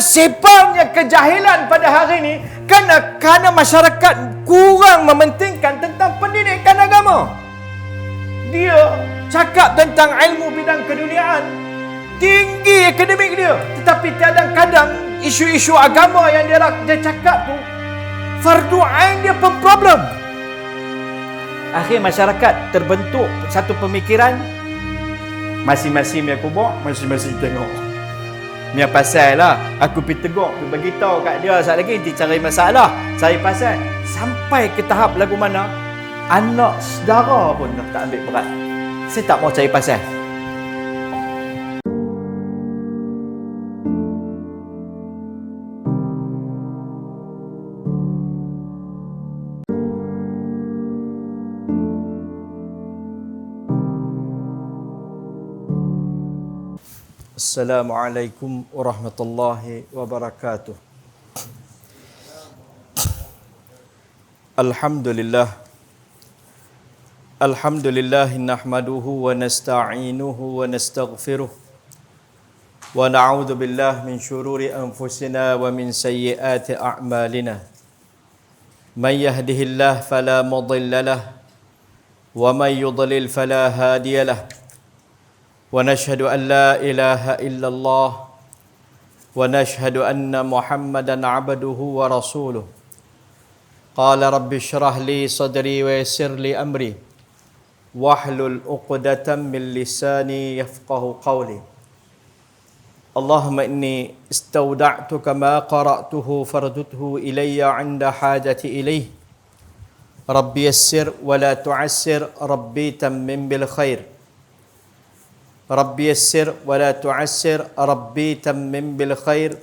sebabnya kejahilan pada hari ini kerana masyarakat kurang mementingkan tentang pendidikan agama. Dia cakap tentang ilmu bidang keduniaan, tinggi akademik dia, tetapi kadang-kadang isu-isu agama yang dia cakap tu, fardu ain dia pun problem. Akhir masyarakat terbentuk satu pemikiran, masing-masing aku buat, masing-masing tengok. Ni pasal lah aku pergi tegur, pergi beritahu kat dia saat lagi dia cari masalah, cari pasal sampai ke tahap lagu mana anak saudara pun dah tak ambil berat. Saya tak mau cari pasal. Assalamualaikum warahmatullahi wabarakatuh. Alhamdulillah. Alhamdulillah nahmaduhu wa nasta'inuhu wa nastaghfiruh. Wa na'udzu billahi min syururi anfusina wa min sayyiati a'malina. May yahdihillahu fala mudilla lahu wa may yudlil fala hadiya lahu. ونشهد أن لا إله إلا الله ونشهد أن محمدا عبده ورسوله قال رب اشرح لي صدري ويسر لي أمري واحلل عقدة من لساني يفقه قولي اللهم إني استودعتك ما قرأته فردده إلي عند حاجتي إليه ربي يسر ولا تعسر ربي تمم بالخير ربي يسر ولا تعسر ربي تمم بالخير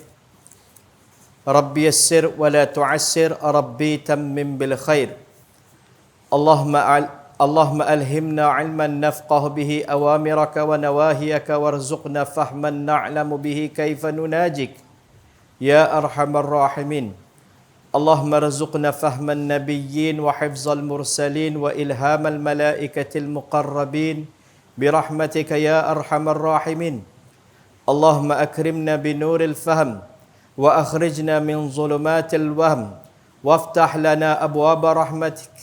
ربي يسر ولا تعسر ربي تمم بالخير اللهم ألهمنا علما نفقه به أوامرك ونواهيك وارزقنا فهما نعلم به كيف نناجيك يا أرحم الراحمين اللهم ارزقنا فهم النبيين وحفظ المرسلين وإلهام الملائكة المقربين برحمتك يا أرحم الراحمين اللهم أكرمنا بنور الفهم وأخرجنا من ظلمات الوهم وافتح لنا أبواب رحمتك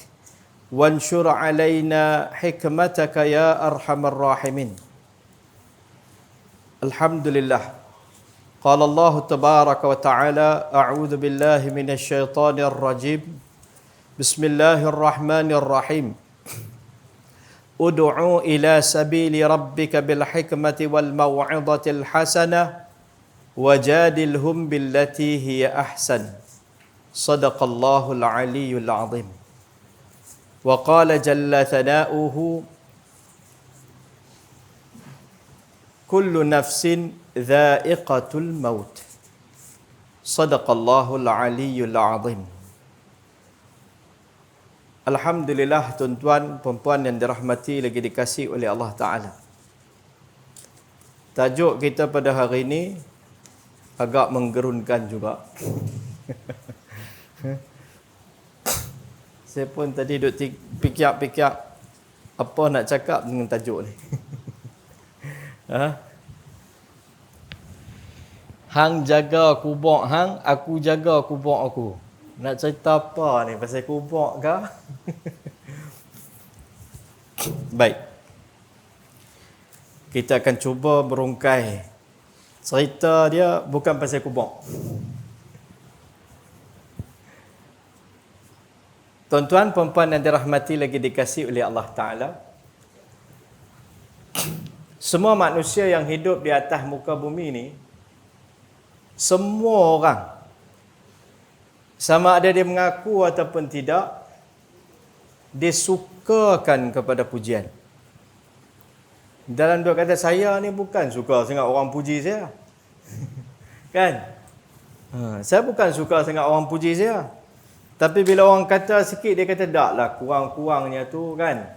وانشر علينا حكمتك يا أرحم الراحمين الحمد لله قال الله تبارك وتعالى أعوذ بالله من الشيطان الرجيم بسم الله الرحمن الرحيم ادعوا إلى سبيل ربك بالحكمة والموعظة الحسنة وجادلهم بالتي هي أحسن صدق الله العلي العظيم وقال جل ثناؤه كل نفس ذائقة الموت صدق الله العلي العظيم. Alhamdulillah tuan-tuan, perempuan yang dirahmati lagi dikasihi oleh Allah Ta'ala. Tajuk kita pada hari ini agak menggerunkan juga. Saya pun tadi duduk fikir apa nak cakap dengan tajuk ni. Hang jaga kubur hang, aku jaga kubur aku. Nak cerita apa ni? Pasal kubur ke? Baik. Kita akan cuba merungkai cerita dia bukan pasal kubur. Tuan-tuan, perempuan yang dirahmati lagi dikasihi oleh Allah Ta'ala. Semua manusia yang hidup di atas muka bumi ni, semua orang, sama ada dia mengaku ataupun tidak, dia sukakan kepada pujian. Dalam dua kata, saya ni bukan suka sangat orang puji saya. Kan? Saya bukan suka sangat orang puji saya. Tapi bila orang kata sikit, dia kata, tak lah, kurang-kurangnya tu kan.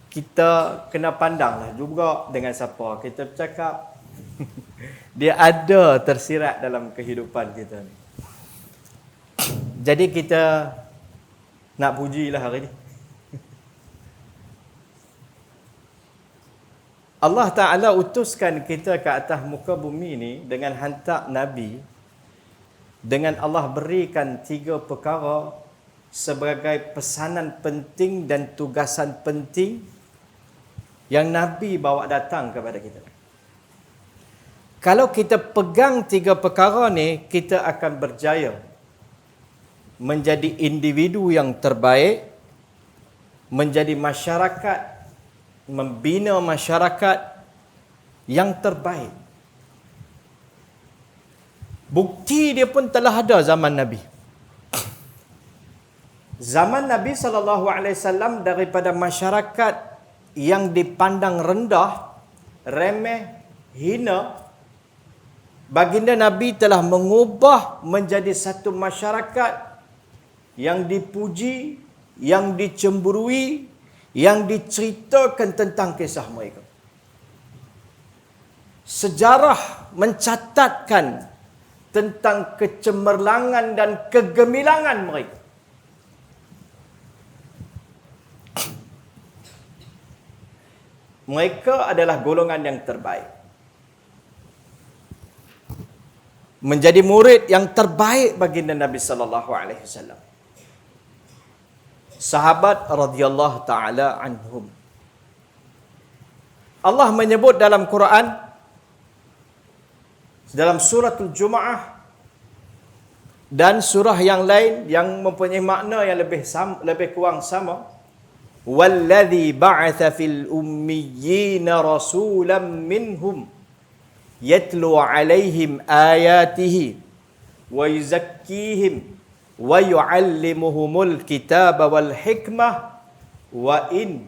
Kita kena pandang lah juga dengan siapa kita bercakap. Dia ada tersirat dalam kehidupan kita ni. Jadi kita nak pujilah hari ni. Allah Ta'ala utuskan kita ke atas muka bumi ni dengan hantar Nabi, dengan Allah berikan 3 perkara sebagai pesanan penting dan tugasan penting yang Nabi bawa datang kepada kita. Kalau kita pegang 3 perkara ni, kita akan berjaya menjadi individu yang terbaik, menjadi masyarakat, membina masyarakat yang terbaik. Bukti dia pun telah ada zaman Nabi. Zaman Nabi SAW daripada masyarakat yang dipandang rendah, remeh, hina, baginda Nabi telah mengubah menjadi satu masyarakat yang dipuji, yang dicemburui, yang diceritakan tentang kisah mereka. Sejarah mencatatkan tentang kecemerlangan dan kegemilangan mereka. Mereka adalah golongan yang terbaik. Menjadi murid yang terbaik baginda Nabi sallallahu alaihi wasallam. Sahabat radhiyallahu taala anhum. Allah menyebut dalam Quran, dalam suratul Jumu'ah dan surah yang lain yang mempunyai makna yang lebih kurang sama. Wallazi ba'atha fil ummiyyin rasulan minhum yatlu 'alaihim ayatihi wa yuzakkihim wa yu'allimuhumul kitaba wal hikmah wa in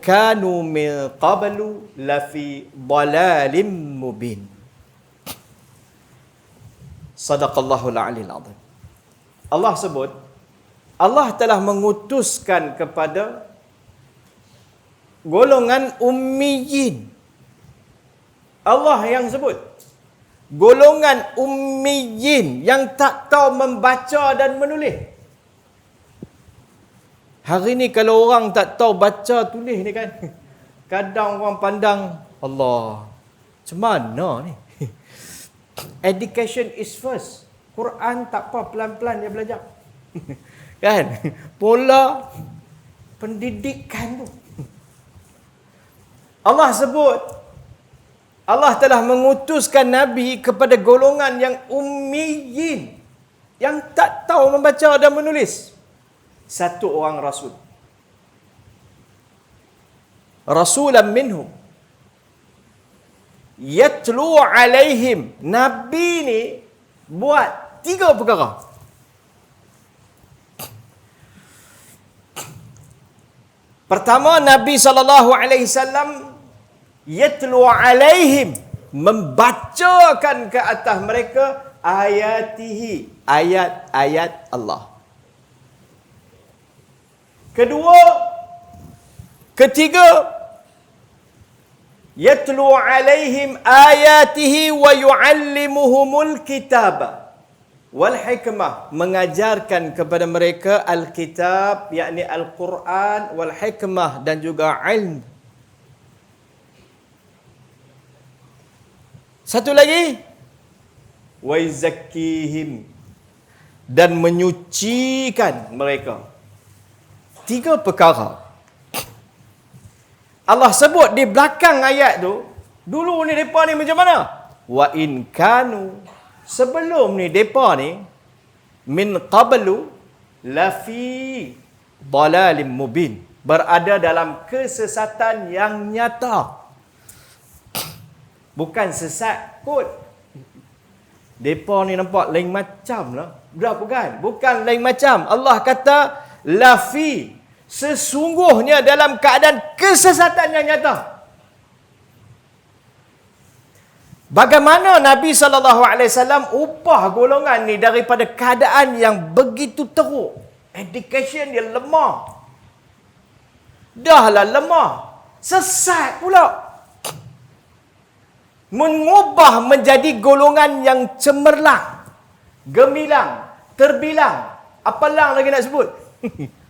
kanu min qablu lafi dhalalin mubin. Sadaqallahul aliyil azim. Allah sebut, Allah telah mengutuskan kepada golongan ummiyin. Allah yang sebut. Golongan ummiyin yang tak tahu membaca dan menulis. Hari ni kalau orang tak tahu baca tulis ni kan, kadang orang pandang, Allah, macam mana ni? Education is first. Quran tak apa, pelan-pelan dia belajar. Kan? Pola pendidikan tu. Allah sebut, Allah telah mengutuskan Nabi kepada golongan yang ummiyin, yang tak tahu membaca dan menulis. Satu orang Rasul. Rasulan minhum. Yatlu alaihim. Nabi ni buat 3 perkara. Pertama, Nabi SAW yatlu alaihim, membacakan ke atas mereka ayatihi, ayat-ayat Allah. Ketiga, yatlu alaihim ayatihi wa yu'allimuhumul kitaba wal hikmah, mengajarkan kepada mereka Alkitab, yakni Al-Quran, wal hikmah, dan juga ilmu. Satu lagi, wa yuzakkihim, dan menyucikan mereka. 3 perkara. Allah sebut di belakang ayat tu, dulu ni mereka ni macam mana? Wa in kanu, sebelum ni mereka ni, min qablu lafi dhalalim mubin, berada dalam kesesatan yang nyata. Bukan sesat kot. Mereka ni nampak lain macam lah. Berapa kan? Bukan lain macam. Allah kata lafi, sesungguhnya dalam keadaan kesesatan yang nyata. Bagaimana Nabi SAW upah golongan ni daripada keadaan yang begitu teruk. Education dia lemah. Dahlah lemah. Sesat pula. Mengubah menjadi golongan yang cemerlang, gemilang, terbilang. Apa lang lagi nak sebut?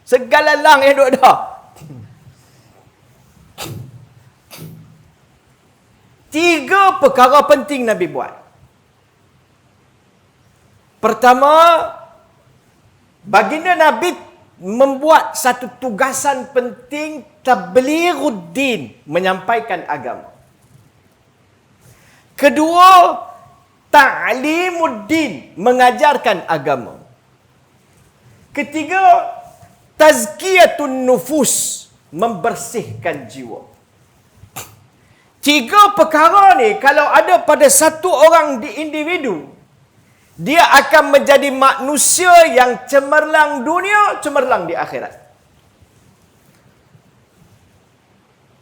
Segala lang yang duk ada. 3 perkara penting Nabi buat. Pertama, baginda Nabi membuat satu tugasan penting, tablighuddin, menyampaikan agama. Kedua, ta'limuddin, mengajarkan agama. Ketiga, tazkiyatun nufus, membersihkan jiwa. 3 perkara ni kalau ada pada satu orang di individu, dia akan menjadi manusia yang cemerlang dunia, cemerlang di akhirat.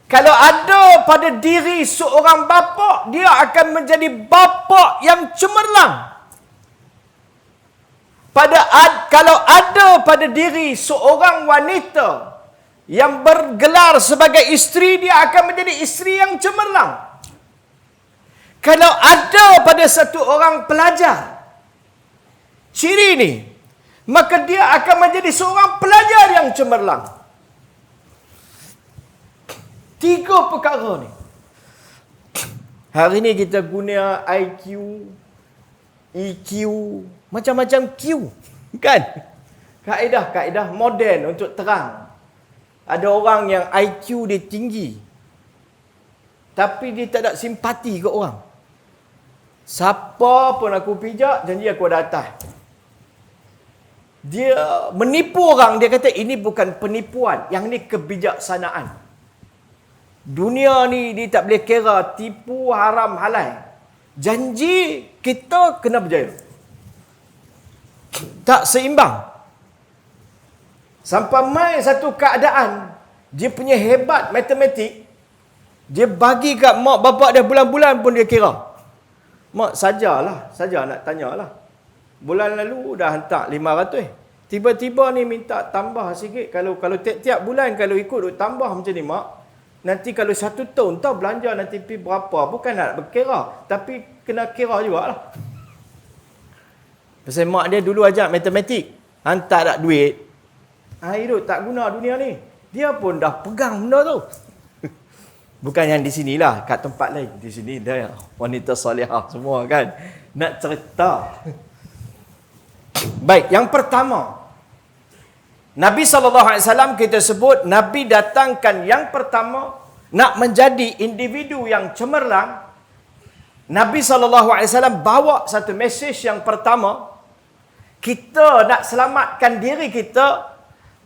Kalau ada pada diri seorang bapa, dia akan menjadi bapa yang cemerlang. Kalau ada pada diri seorang wanita yang bergelar sebagai isteri, dia akan menjadi isteri yang cemerlang. Kalau ada pada satu orang pelajar ciri ini, maka dia akan menjadi seorang pelajar yang cemerlang. 3 perkara ni. Hari ni kita guna IQ, EQ, macam-macam Q, kan? Kaedah-kaedah moden untuk terang. Ada orang yang IQ dia tinggi, tapi dia tak ada simpati ke orang. Siapa pun aku pijak, janji aku ada atas. Dia menipu orang, dia kata ini bukan penipuan, yang ni kebijaksanaan. Dunia ni dia tak boleh kira tipu, haram, halal. Janji kita kena berjaya. Tak seimbang. Sampai mai satu keadaan, dia punya hebat matematik, dia bagi kat mak bapak dia bulan-bulan pun dia kira. Mak, saja nak tanyalah. Bulan lalu dah hantar 500. Tiba-tiba ni minta tambah sikit. Kalau tiap-tiap bulan kalau ikut duk tambah macam ni, mak, nanti kalau 1 tahun tahu belanja nanti pergi berapa. Bukan nak berkira, tapi kena kira jugalah. Pasal mak dia dulu ajar matematik, hantar tak duit, hidup tak guna dunia ni. Dia pun dah pegang benda tu. Bukan yang di sinilah, kat tempat lain. Di sini dia wanita salihah semua kan. Nak cerita. Baik, yang pertama, Nabi SAW kita sebut, Nabi datangkan yang pertama, nak menjadi individu yang cemerlang. Nabi SAW bawa satu mesej yang pertama, kita nak selamatkan diri kita,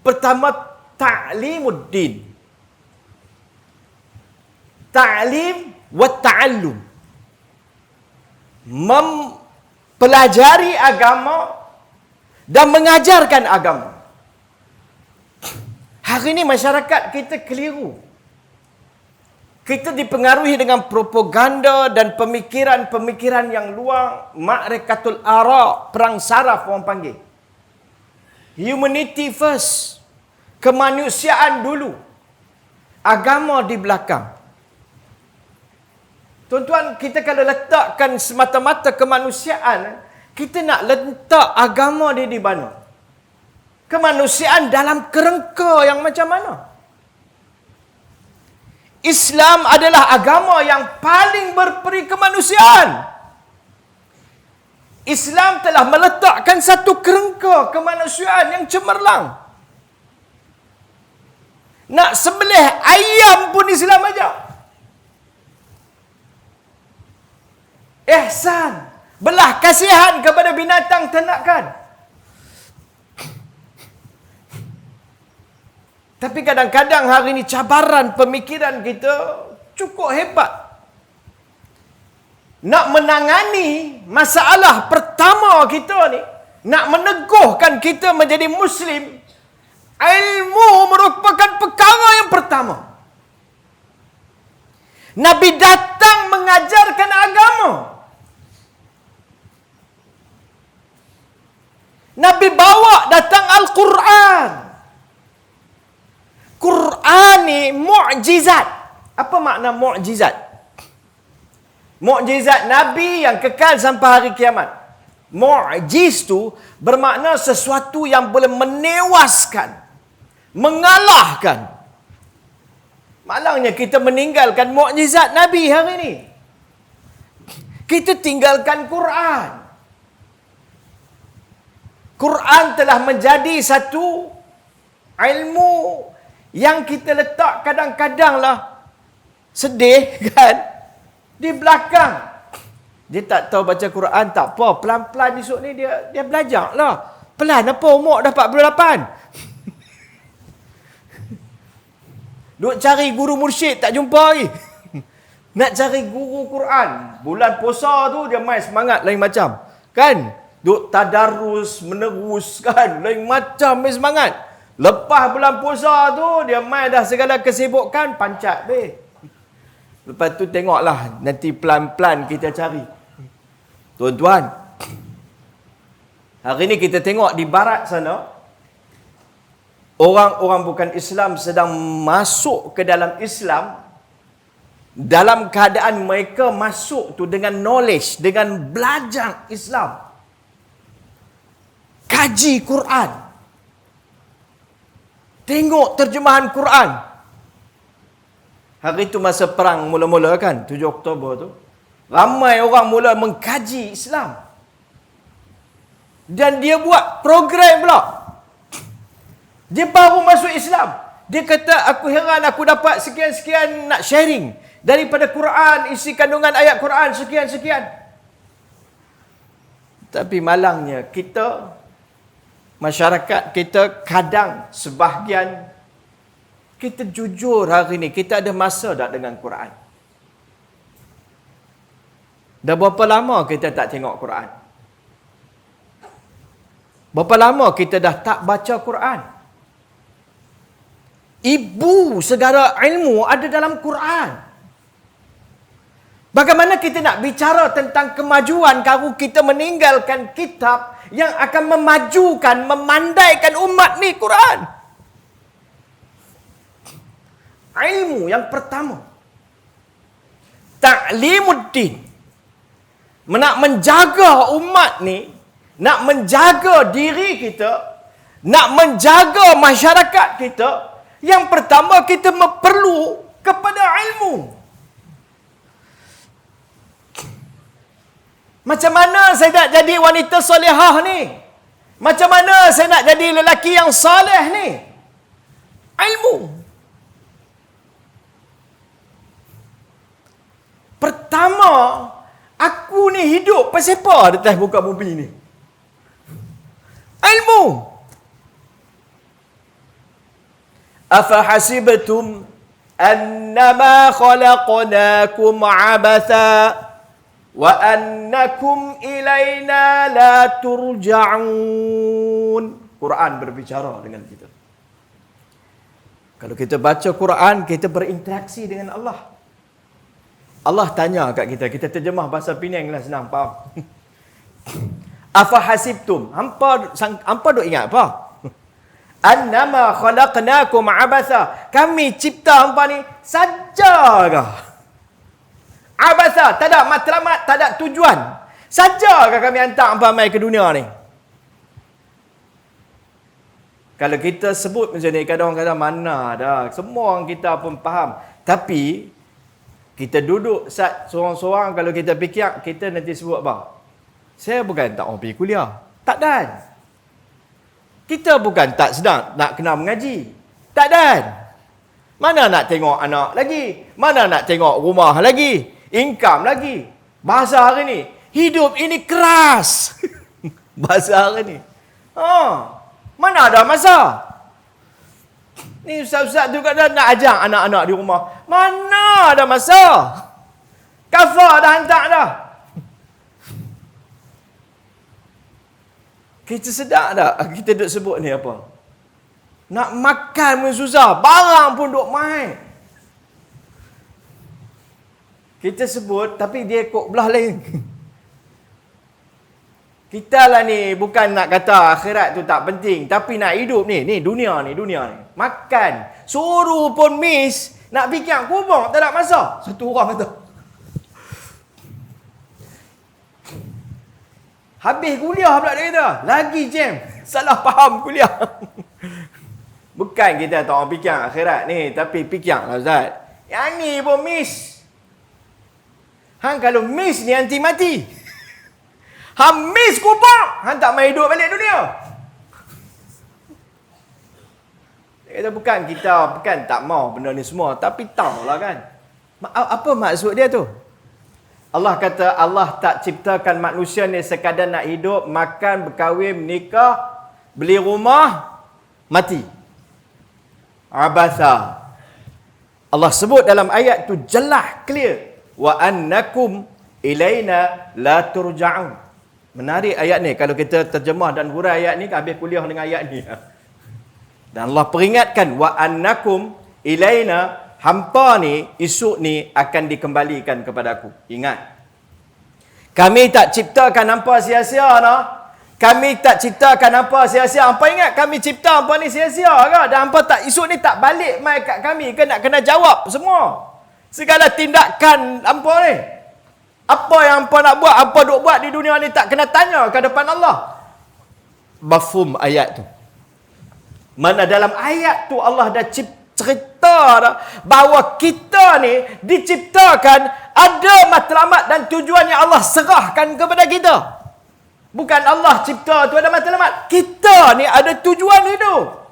pertama, ta'limuddin. Ta'lim wa ta'allum. Mempelajari agama dan mengajarkan agama. Hari ini masyarakat kita keliru. Kita dipengaruhi dengan propaganda dan pemikiran-pemikiran yang luar, ma'rikatul ara, perang saraf orang panggil. Humanity first. Kemanusiaan dulu. Agama di belakang. Tuan-tuan, kita kalau letakkan semata-mata kemanusiaan, kita nak letak agama dia di mana? Kemanusiaan dalam kerengka yang macam mana? Islam adalah agama yang paling berperi kemanusiaan. Islam telah meletakkan satu kerengka kemanusiaan yang cemerlang. Nak sembelih ayam pun Islam ajar. Ihsan, belah kasihan kepada binatang ternakan. Tapi kadang-kadang hari ini cabaran pemikiran kita cukup hebat. Nak menangani masalah pertama kita ni, nak meneguhkan kita menjadi Muslim, ilmu merupakan perkara yang pertama. Nabi datang mengajarkan agama. Nabi bawa datang Al-Quran. Quran ni mu'jizat. Apa makna mu'jizat? Mu'jizat Nabi yang kekal sampai hari kiamat. Mu'jiz tu bermakna sesuatu yang boleh menewaskan, mengalahkan. Malangnya kita meninggalkan mu'jizat Nabi hari ni. Kita tinggalkan Quran. Quran telah menjadi satu ilmu yang kita letak kadang-kadang lah sedih kan di belakang. Dia tak tahu baca Quran, tak apa, pelan-pelan esok ni dia belajar lah. Pelan apa, umur dah 48. Duk cari guru mursyid tak jumpa lagi. Nak cari guru Quran, bulan puasa tu dia main semangat lain macam. Kan? Duk tadarus menerus kan, lain macam main semangat. Lepas bulan puasa tu dia main dah segala kesibukan pancat be. Lepas tu tengoklah nanti pelan-pelan kita cari. Tuan-tuan, hari ni kita tengok di barat sana, orang-orang bukan Islam sedang masuk ke dalam Islam dalam keadaan mereka masuk tu dengan knowledge, dengan belajar Islam. Kaji Quran. Tengok terjemahan Quran. Hari itu masa perang mula-mula kan, 7 Oktober tu. Ramai orang mula mengkaji Islam. Dan dia buat program pula. Dia baru masuk Islam. Dia kata, aku heran aku dapat sekian-sekian nak sharing. Daripada Quran, isi kandungan ayat Quran, sekian-sekian. Tapi malangnya, kita, masyarakat kita kadang sebahagian, kita jujur hari ni, kita ada masa tak dengan Quran? Dah berapa lama kita tak tengok Quran? Berapa lama kita dah tak baca Quran? Ibu segala ilmu ada dalam Quran. Bagaimana kita nak bicara tentang kemajuan kalau kita meninggalkan kitab yang akan memajukan, memandaikan umat ni, Quran? Ilmu yang pertama, ta'limuddin. Nak menjaga umat ni, nak menjaga diri kita, nak menjaga masyarakat kita, yang pertama kita perlu kepada ilmu. Macam mana saya nak jadi wanita solehah ni? Macam mana saya nak jadi lelaki yang soleh ni? Ilmu. Pertama, aku ni hidup pasal apa di atas muka bumi ni? Ilmu. Afahasibtum annama khalaqnakum abatha wa annakum ilaina la turja'un. Quran berbicara dengan kita. Kalau kita baca Quran, kita berinteraksi dengan Allah. Allah tanya kat kita, kita terjemah bahasa Penang lah, senang faham. Afahasibtum, hampa duk ingat apa? Annama khalaqnakum abatha, kami cipta hampa ni sajakah? Abatha, tak ada matlamat, tak ada tujuan. Sajakah kami hantar hampa mai ke dunia ni? Kalau kita sebut macam ni, kadang-kadang mana dah, semua orang kita pun faham. Tapi kita duduk seorang-seorang, kalau kita fikir, kita nanti sebut apa? Saya bukan tak mau pergi kuliah. Tak dan. Kita bukan tak sedang nak kena mengaji. Tak dan. Mana nak tengok anak lagi? Mana nak tengok rumah lagi? Income lagi? Bahasa hari ni, hidup ini keras. Bahasa hari ni. Mana ada masa? Ni ustaz-ustaz tu kadang nak ajak anak-anak di rumah. Mana ada masa? Kafar dah hantar dah. Kita sedar tak? Kita duk sebut ni apa? Nak makan pun susah. Barang pun duk main. Kita sebut, tapi dia kok belah lain. Kita lah ni, bukan nak kata akhirat tu tak penting. Tapi nak hidup ni. Ni dunia ni. Makan. Suruh pun miss. Nak fikir kubur, tak ada masa. Satu orang kata. Habis kuliah pula dia kata. Lagi jam. Salah faham kuliah. Bukan kita tak orang fikir akhirat ni. Tapi fikir lah Ustaz. Yang ni pun miss. Hang kalau miss ni anti mati. Hang miss kubur, hang tak main hidup balik dunia. Dia kata bukan tak mau benda ni semua, tapi tahulah kan. Apa maksud dia tu? Allah kata Allah tak ciptakan manusia ni sekadar nak hidup, makan, berkahwin, menikah, beli rumah, mati. Abasa. Allah sebut dalam ayat tu jelas, clear. Wa annakum ilaina la turja'un. Menarik ayat ni. Kalau kita terjemah dan hurai ayat ni, habis kuliah dengan ayat ni. Dan Allah peringatkan, wa annakum ilaina, hampa ni, esok ni akan dikembalikan kepada aku. Ingat. Kami tak ciptakan hampa sia-sia no. Kami tak ciptakan hampa sia-sia. Hampa ingat kami cipta hampa ni sia-sia ke? Dan hampa tak, esok ni tak balik mai kat kami ke nak kena jawab semua. Segala tindakan hampa ni. Apa yang hampa nak buat, hampa duk buat di dunia ni tak kena tanya ke depan Allah. Mafhum ayat tu. Mana dalam ayat tu Allah dah cerita dah bahawa kita ni diciptakan ada matlamat dan tujuan yang Allah serahkan kepada kita. Bukan Allah cipta tu ada matlamat. Kita ni ada tujuan hidup.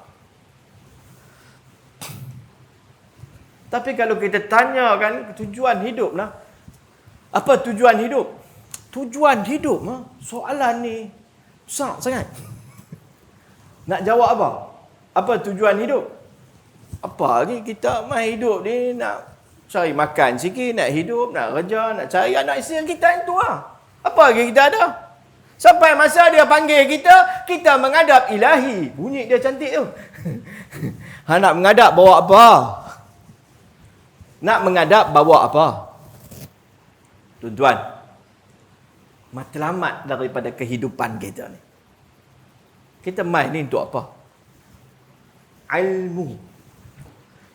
Tapi kalau kita tanyakan tujuan hidup lah. Apa tujuan hidup? Tujuan hidup lah. Soalan ni besar sangat. Nak jawab apa? Apa tujuan hidup? Apa lagi kita main hidup ni nak cari makan sikit, nak hidup, nak kerja, nak cari anak isteri kita itu lah. Apa lagi kita ada? Sampai masa dia panggil kita, kita menghadap ilahi. Bunyi dia cantik tu. Nak menghadap bawa apa? Nak menghadap bawa apa? Tuan-tuan, matlamat daripada kehidupan kita ni. Kita main ni untuk apa? Ilmu.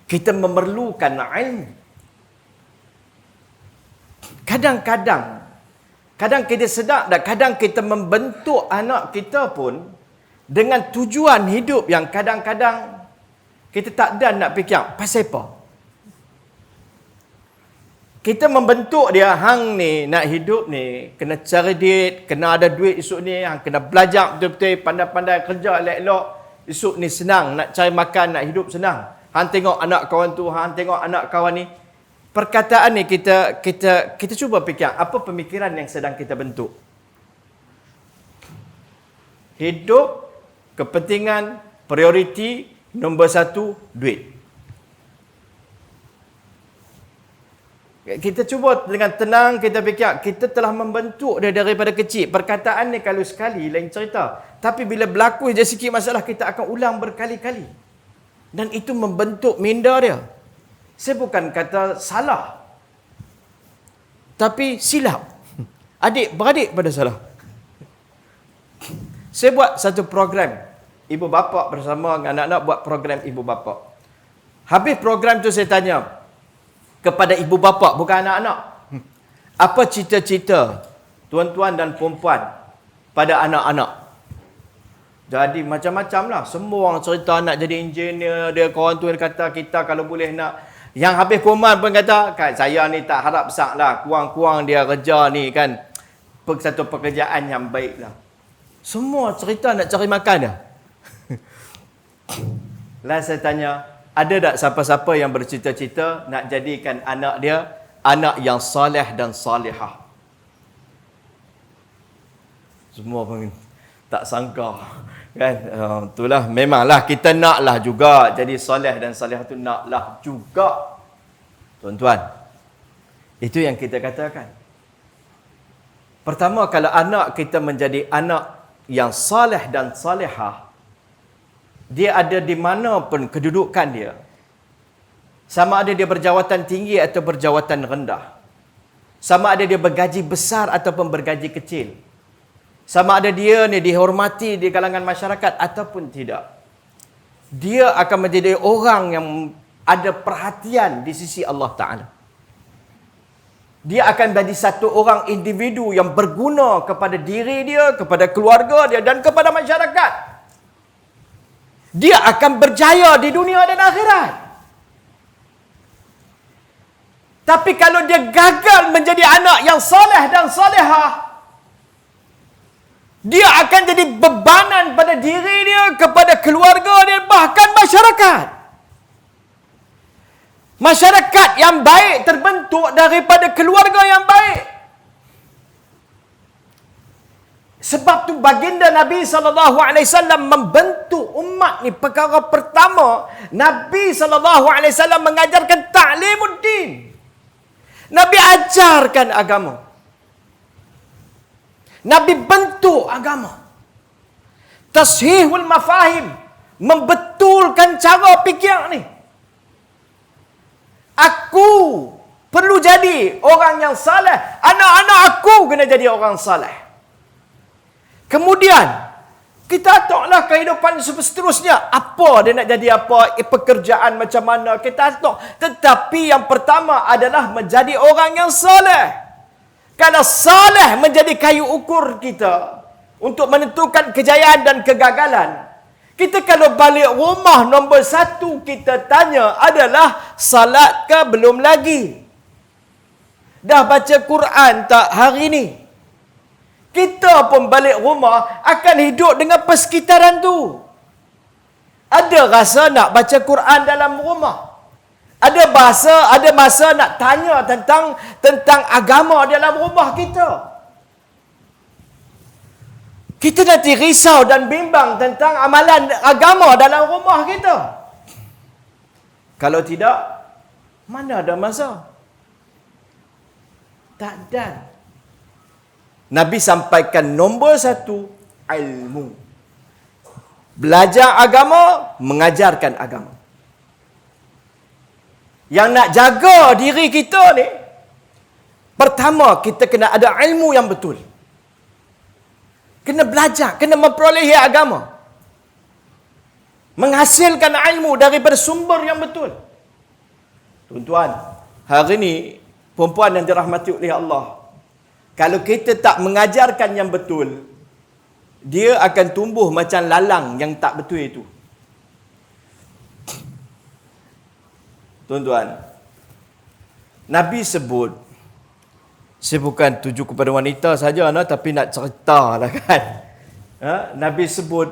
Kita memerlukan ilmu. Kadang-kadang kita sedar dan kadang kita membentuk anak kita pun dengan tujuan hidup yang kadang-kadang kita tak ada nak fikir pasal apa. Kita membentuk dia, hang ni nak hidup ni kena cari duit, kena ada duit esok ni, hang kena belajar betul-betul, pandai-pandai kerja elok-elok. Esok ni senang, nak cari makan, nak hidup senang. Hang tengok anak kawan tu, hang tengok anak kawan ni. Perkataan ni kita cuba fikir apa pemikiran yang sedang kita bentuk. Hidup, kepentingan, prioriti, nombor satu, duit. Kita cuba dengan tenang kita fikir, kita telah membentuk dia daripada kecil. Perkataan ni kalau sekali lain cerita. Tapi bila berlaku je sikit masalah, kita akan ulang berkali-kali. Dan itu membentuk minda dia. Saya bukan kata salah. Tapi silap. Adik-beradik pada salah. Saya buat satu program. Ibu bapa bersama dengan anak-anak buat program ibu bapa. Habis program tu saya tanya kepada ibu bapa, bukan anak-anak. Apa cita-cita tuan-tuan dan perempuan pada anak-anak? Jadi macam-macam lah. Semua orang cerita nak jadi engineer. Dia kawan tu dia kata kita kalau boleh nak. Yang habis koman pun kata, kan saya ni tak harap besar lah. Kurang-kurang dia kerja ni kan. Satu pekerjaan yang baik lah. Semua cerita nak cari makan dah. Lalu saya tanya, ada tak siapa-siapa yang bercita-cita nak jadikan anak dia anak yang soleh dan salihah? Semua pun tak sangka. Kan? Itulah, memanglah kita naklah juga jadi soleh dan salihah tu, naklah juga. Tuan-tuan, itu yang kita katakan. Pertama, kalau anak kita menjadi anak yang soleh dan salihah, dia ada di mana pun kedudukan dia. Sama ada dia berjawatan tinggi atau berjawatan rendah. Sama ada dia bergaji besar ataupun bergaji kecil. Sama ada dia ni dihormati di kalangan masyarakat ataupun tidak. Dia akan menjadi orang yang ada perhatian di sisi Allah Ta'ala. Dia akan menjadi satu orang individu yang berguna kepada diri dia, kepada keluarga dia dan kepada masyarakat. Dia akan berjaya di dunia dan akhirat. Tapi kalau dia gagal menjadi anak yang soleh dan solehah, dia akan jadi bebanan pada diri dia, kepada keluarga dia, bahkan masyarakat. Masyarakat yang baik terbentuk daripada keluarga yang baik. Sebab tu baginda Nabi SAW membentuk umat ni, perkara pertama Nabi SAW mengajarkan ta'limuddin. Nabi ajarkan agama. Nabi bentuk agama. Tashihul mafahim, membetulkan cara fikir ni. Aku perlu jadi orang yang saleh. Anak-anak aku kena jadi orang saleh. Kemudian, kita taklah kehidupan seterusnya. Apa dia nak jadi apa? Pekerjaan macam mana? Kita tak. Tetapi yang pertama adalah menjadi orang yang saleh. Kalau saleh menjadi kayu ukur kita untuk menentukan kejayaan dan kegagalan. Kita kalau balik rumah, nombor satu kita tanya adalah, salat ke belum lagi? Dah baca Quran tak hari ni? Kita pun balik rumah akan hidup dengan persekitaran tu. Ada rasa nak baca Quran dalam rumah. Ada masa nak tanya tentang agama dalam rumah kita. Kita nanti risau dan bimbang tentang amalan agama dalam rumah kita. Kalau tidak, mana ada masa? Tak ada. Nabi sampaikan nombor satu, ilmu. Belajar agama, mengajarkan agama. Yang nak jaga diri kita ni, pertama kita kena ada ilmu yang betul. Kena belajar, kena memperolehi agama. Menghasilkan ilmu daripada sumber yang betul. Tuan-tuan, hari ni perempuan yang dirahmati oleh Allah, kalau kita tak mengajarkan yang betul, dia akan tumbuh macam lalang yang tak betul itu. Tuan-tuan, Nabi sebut, saya bukan tuju kepada wanita saja, tapi nak cerita lah kan. Nabi sebut,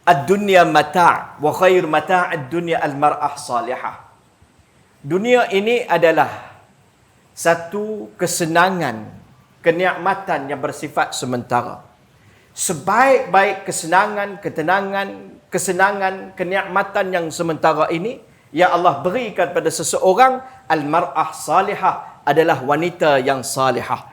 ad-dunya mata' wa khair mata' ad-dunya al-mar'ah salihah. Dunia ini adalah satu kesenangan, kenikmatan yang bersifat sementara. Sebaik-baik kesenangan, kenikmatan yang sementara ini yang Allah berikan pada seseorang, al-mar'ah salihah, adalah wanita yang salihah.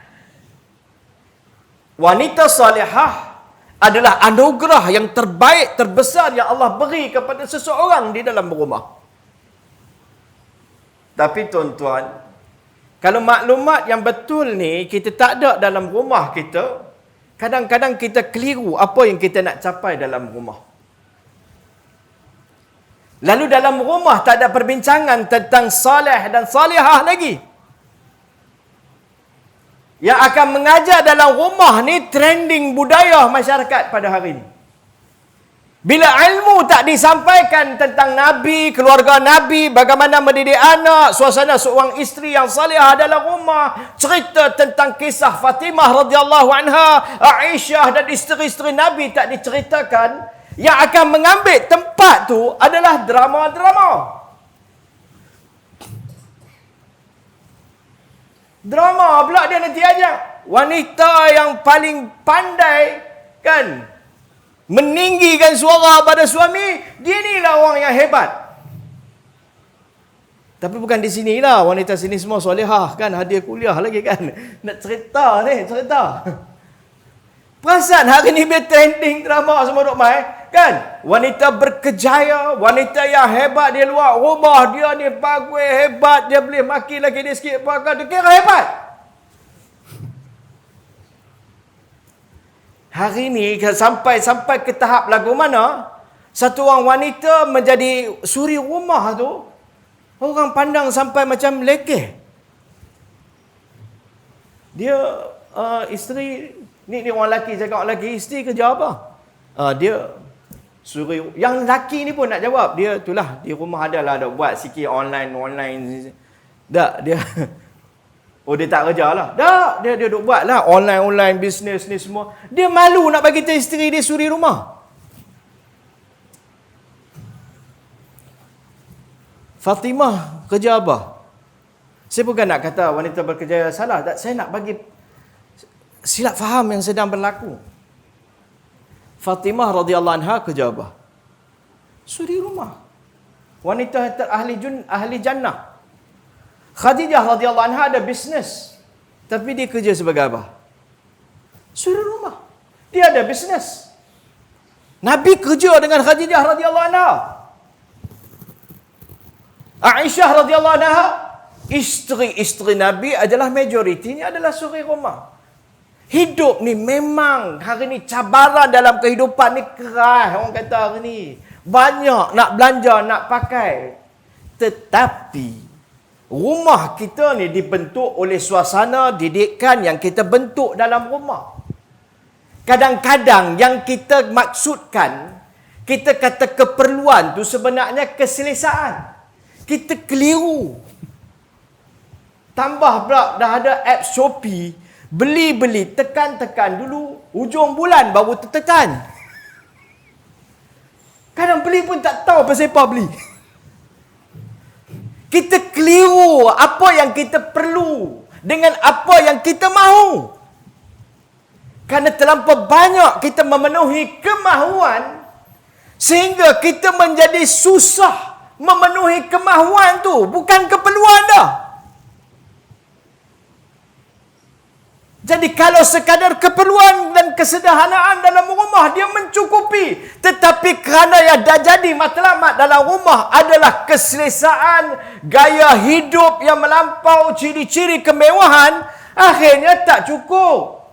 Wanita salihah adalah anugerah yang terbaik, terbesar yang Allah beri kepada seseorang di dalam rumah. Tapi tuan-tuan, kalau maklumat yang betul ni kita tak ada dalam rumah kita, kadang-kadang kita keliru apa yang kita nak capai dalam rumah. Lalu dalam rumah tak ada perbincangan tentang salih dan salihah lagi. Yang akan mengajar dalam rumah ni trending budaya masyarakat pada hari ini. Bila ilmu tak disampaikan tentang Nabi, keluarga Nabi, bagaimana mendidik anak, suasana seorang isteri yang salihah dalam rumah, cerita tentang kisah Fatimah radhiyallahu anha, Aisyah dan isteri-isteri Nabi tak diceritakan, yang akan mengambil tempat tu adalah drama-drama. Drama pula dia nanti ajak. Wanita yang paling pandai kan meninggikan suara pada suami, dia inilah orang yang hebat. Tapi bukan di sinilah wanita sini semua solehah kan, hadiah kuliah lagi kan. Nak cerita ni, cerita. Perasan hari ni biar trending drama semua duk main kan. Wanita berkejaya, wanita yang hebat di luar rumah, dia ni bagus, hebat, dia boleh maki lagi dia sikit pakai, dia kira hebat. Hari ni sampai ke tahap lagu mana satu orang wanita menjadi suri rumah tu, orang pandang sampai macam lekeh. Dia isteri ni orang lelaki cakap orang lelaki, isteri kerja apa? Dia suri. Yang lelaki ni pun nak jawab, dia itulah di rumah ada buat sikit online. Tak, dia oh dia tak kerja lah. Tak, dia duk buat lah online bisnes ni semua. Dia malu nak bagi tahu isteri dia suri rumah. Fatimah kerja apa? Saya bukan nak kata wanita bekerja salah. Tak, saya nak bagi silap faham yang sedang berlaku. Fatimah radhiyallahu anha kerja apa? Suri rumah. Wanita ahli jannah. Khadijah radhiyallahu anha ada bisnes. Tapi dia kerja sebagai apa? Suri rumah. Dia ada bisnes. Nabi kerja dengan Khadijah radhiyallahu anha. Aisyah radhiyallahu anha, isteri-isteri Nabi adalah majoritinya adalah suri rumah. Hidup ni memang hari ni cabaran dalam kehidupan ni keras. Orang kata hari ni banyak nak belanja, nak pakai. Tetapi rumah kita ni dibentuk oleh suasana didikan yang kita bentuk dalam rumah. Kadang-kadang yang kita maksudkan, kita kata keperluan tu sebenarnya keselesaan. Kita keliru. Tambah pula dah ada app Shopee, beli-beli, tekan-tekan dulu, ujung bulan baru tertekan. Kadang beli pun tak tahu pasal apa beli. Kita keliru apa yang kita perlu dengan apa yang kita mahu. Kerana terlampau banyak kita memenuhi kemahuan sehingga kita menjadi susah memenuhi kemahuan tu, bukan keperluan dah. Jadi kalau sekadar keperluan dan kesederhanaan dalam rumah dia mencukupi, tetapi kerana yang dah jadi matlamat dalam rumah adalah keselesaan, gaya hidup yang melampau ciri-ciri kemewahan, akhirnya tak cukup.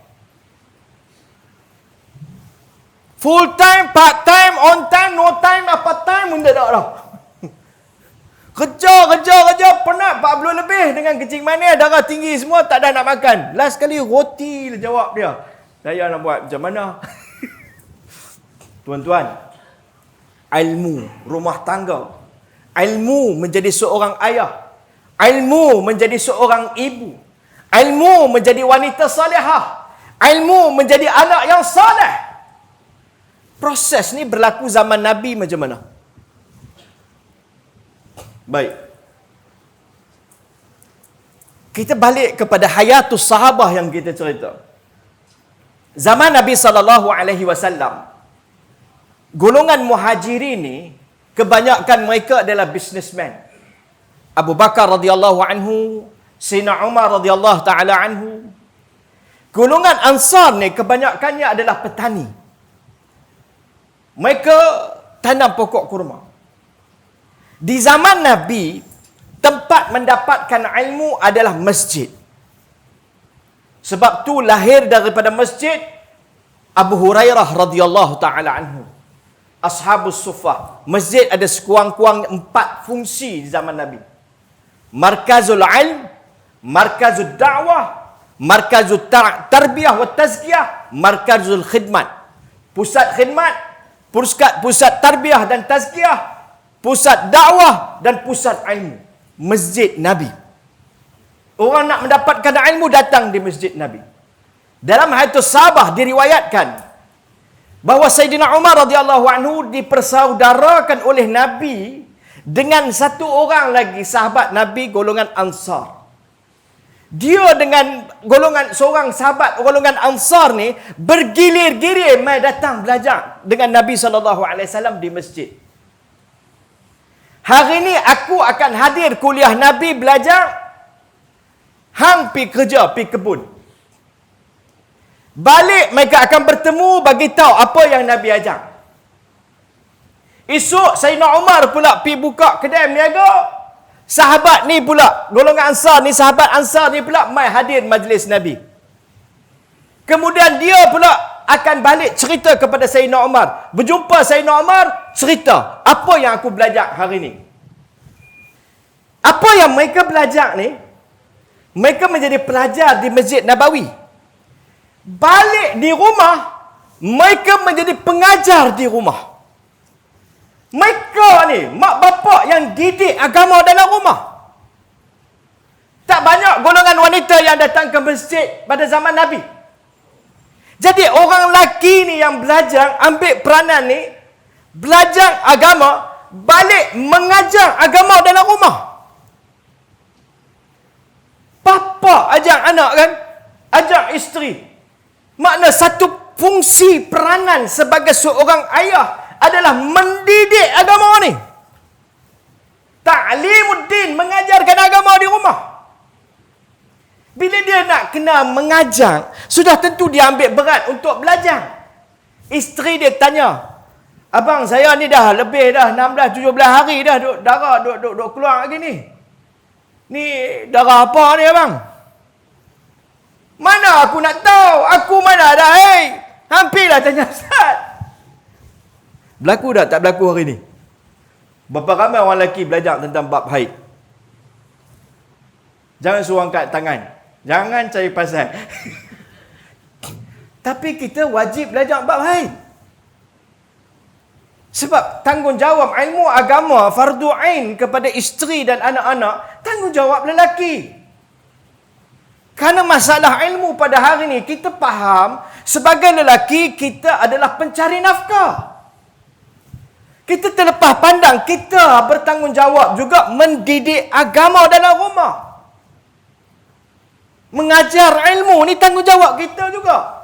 Full time, part time, on time, no time, apa time pun tak ada dah. Kerja, penat 40 lebih dengan kencing manis, darah tinggi semua, tak ada nak makan. Last kali roti jawab dia. Saya nak buat macam mana? Tuan-tuan, ilmu rumah tangga, ilmu menjadi seorang ayah, ilmu menjadi seorang ibu, ilmu menjadi wanita salihah, ilmu menjadi anak yang saleh. Proses ni berlaku zaman Nabi macam mana? Baik. Kita balik kepada hayatus sahabah yang kita cerita. Zaman Nabi SAW, golongan muhajirin ni, kebanyakan mereka adalah businessman. Abu Bakar radhiyallahu anhu, Sayyidina Umar radhiyallahu ta'ala anhu. Golongan Ansar ni, kebanyakannya adalah petani. Mereka tanam pokok kurma. Di zaman Nabi, tempat mendapatkan ilmu adalah masjid. Sebab tu lahir daripada masjid Abu Hurairah radhiyallahu taala anhu. Ashabus Suffah. Masjid ada sekurang-kurang 4 fungsi di zaman Nabi. Markazul ilm, markazul da'wah, markazul tarbiyah wa tazkiyah, markazul khidmat. Pusat khidmat, pusat tarbiyah dan tazkiyah, pusat dakwah dan pusat ilmu. Masjid Nabi. Orang nak mendapatkan ilmu datang di masjid Nabi. Dalam hadis sahabah diriwayatkan bahawa Sayyidina Umar radhiyallahu anhu dipersaudarakan oleh Nabi dengan satu orang lagi sahabat Nabi golongan Ansar. Dia dengan seorang sahabat golongan Ansar ni bergilir-gilir mai datang belajar dengan Nabi SAW di masjid. Hari ni aku akan hadir kuliah Nabi belajar. Hang pi kerja, pi kebun. Balik mereka akan bertemu bagi tahu apa yang Nabi ajar. Esok Sayyidina Umar pula pi buka kedai berniaga. Sahabat ni pula, golongan Ansar ni, sahabat Ansar ni pula mai hadir majlis Nabi. Kemudian dia pula akan balik cerita kepada Sayyidina Umar. Berjumpa Sayyidina Umar, cerita apa yang aku belajar hari ni. Apa yang mereka belajar ni, mereka menjadi pelajar di Masjid Nabawi. Balik di rumah, mereka menjadi pengajar di rumah. Mereka ni, mak bapak yang didik agama dalam rumah. banyak golongan wanita yang datang ke masjid pada zaman Nabi. Jadi orang lelaki ni yang belajar, ambil peranan ni, belajar agama, balik mengajar agama dalam rumah. Bapa ajar anak kan, ajar isteri. Makna satu fungsi peranan sebagai seorang ayah adalah mendidik agama ni. Ta'limuddin, mengajarkan agama di rumah. Bila dia nak kena mengajar, sudah tentu dia ambil berat untuk belajar. Isteri dia tanya, abang saya ni dah lebih dah 16-17 hari dah darah duk keluar lagi ni. Ni darah apa ni abang? Mana aku nak tahu? Aku mana ada haid? Hampirlah tanya Ustaz. Berlaku dah tak berlaku hari ni? Berapa ramai orang lelaki belajar tentang bab haid? Jangan suruh angkat tangan. Jangan cari pasal. Tapi kita wajib belajar bab haid. Sebab tanggungjawab ilmu agama fardu ain kepada isteri dan anak-anak, tanggungjawab lelaki. Kerana masalah ilmu pada hari ini, kita faham sebagai lelaki kita adalah pencari nafkah. Kita terlepas pandang, kita bertanggungjawab juga mendidik agama dalam rumah. Mengajar ilmu ni tanggungjawab kita juga.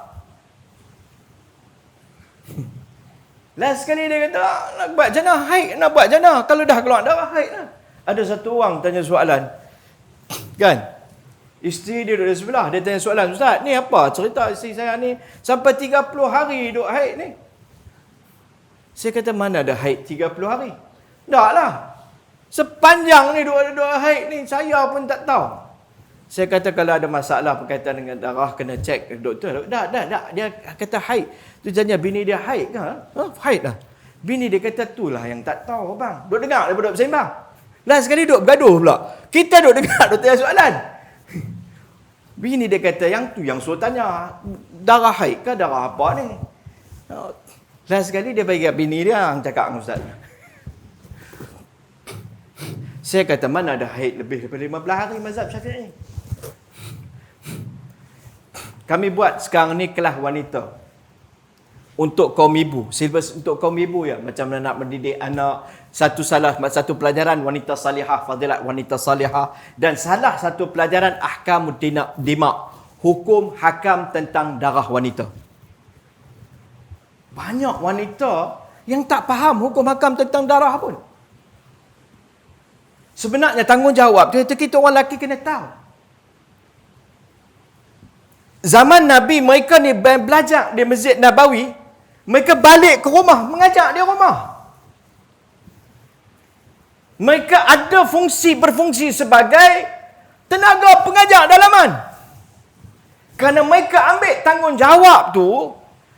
Last sekali dia kata, nak buat jannah haid, nak buat jannah. Kalau dah keluar darah haid lah. Ada satu orang tanya soalan. Kan? Isteri dia duduk di sebelah. Dia tanya soalan, Ustaz, ni apa cerita isteri saya ni sampai 30 hari duduk haid ni? Saya kata, mana ada haid 30 hari? Tak lah. Sepanjang ni duduk haid ni, saya pun tak tahu. Saya kata, kalau ada masalah berkaitan dengan darah, kena cek ke doktor. Tak. Dia kata haid. Tu tanya, bini dia haid ke? Haid lah. Bini dia kata, itulah yang tak tahu bang. Duk dengar daripada duk bersembang. Last sekali duk bergaduh pula. Kita duk dengar, duk tanya soalan. Bini dia kata, yang tu yang suruh tanya. Darah haid ke darah apa ni? Last sekali dia bagi bini dia yang cakap dengan Ustaz. Saya kata, mana ada haid lebih daripada 15 hari mazhab Syafi'i. Kami buat sekarang ni kelas wanita. Untuk kaum ibu. Silbus untuk kaum ibu ya. Macam mana nak mendidik anak. Satu pelajaran wanita salihah. Fadilat wanita salihah. Dan salah satu pelajaran ahkam dima. Hukum hakam tentang darah wanita. Banyak wanita yang tak faham hukum hakam tentang darah pun. Sebenarnya tanggungjawab kita orang lelaki kena tahu. Zaman Nabi, mereka ni belajar di Masjid Nabawi, mereka balik ke rumah, mengajar di rumah. Mereka ada berfungsi sebagai tenaga pengajar dalaman. Kerana mereka ambil tanggungjawab tu,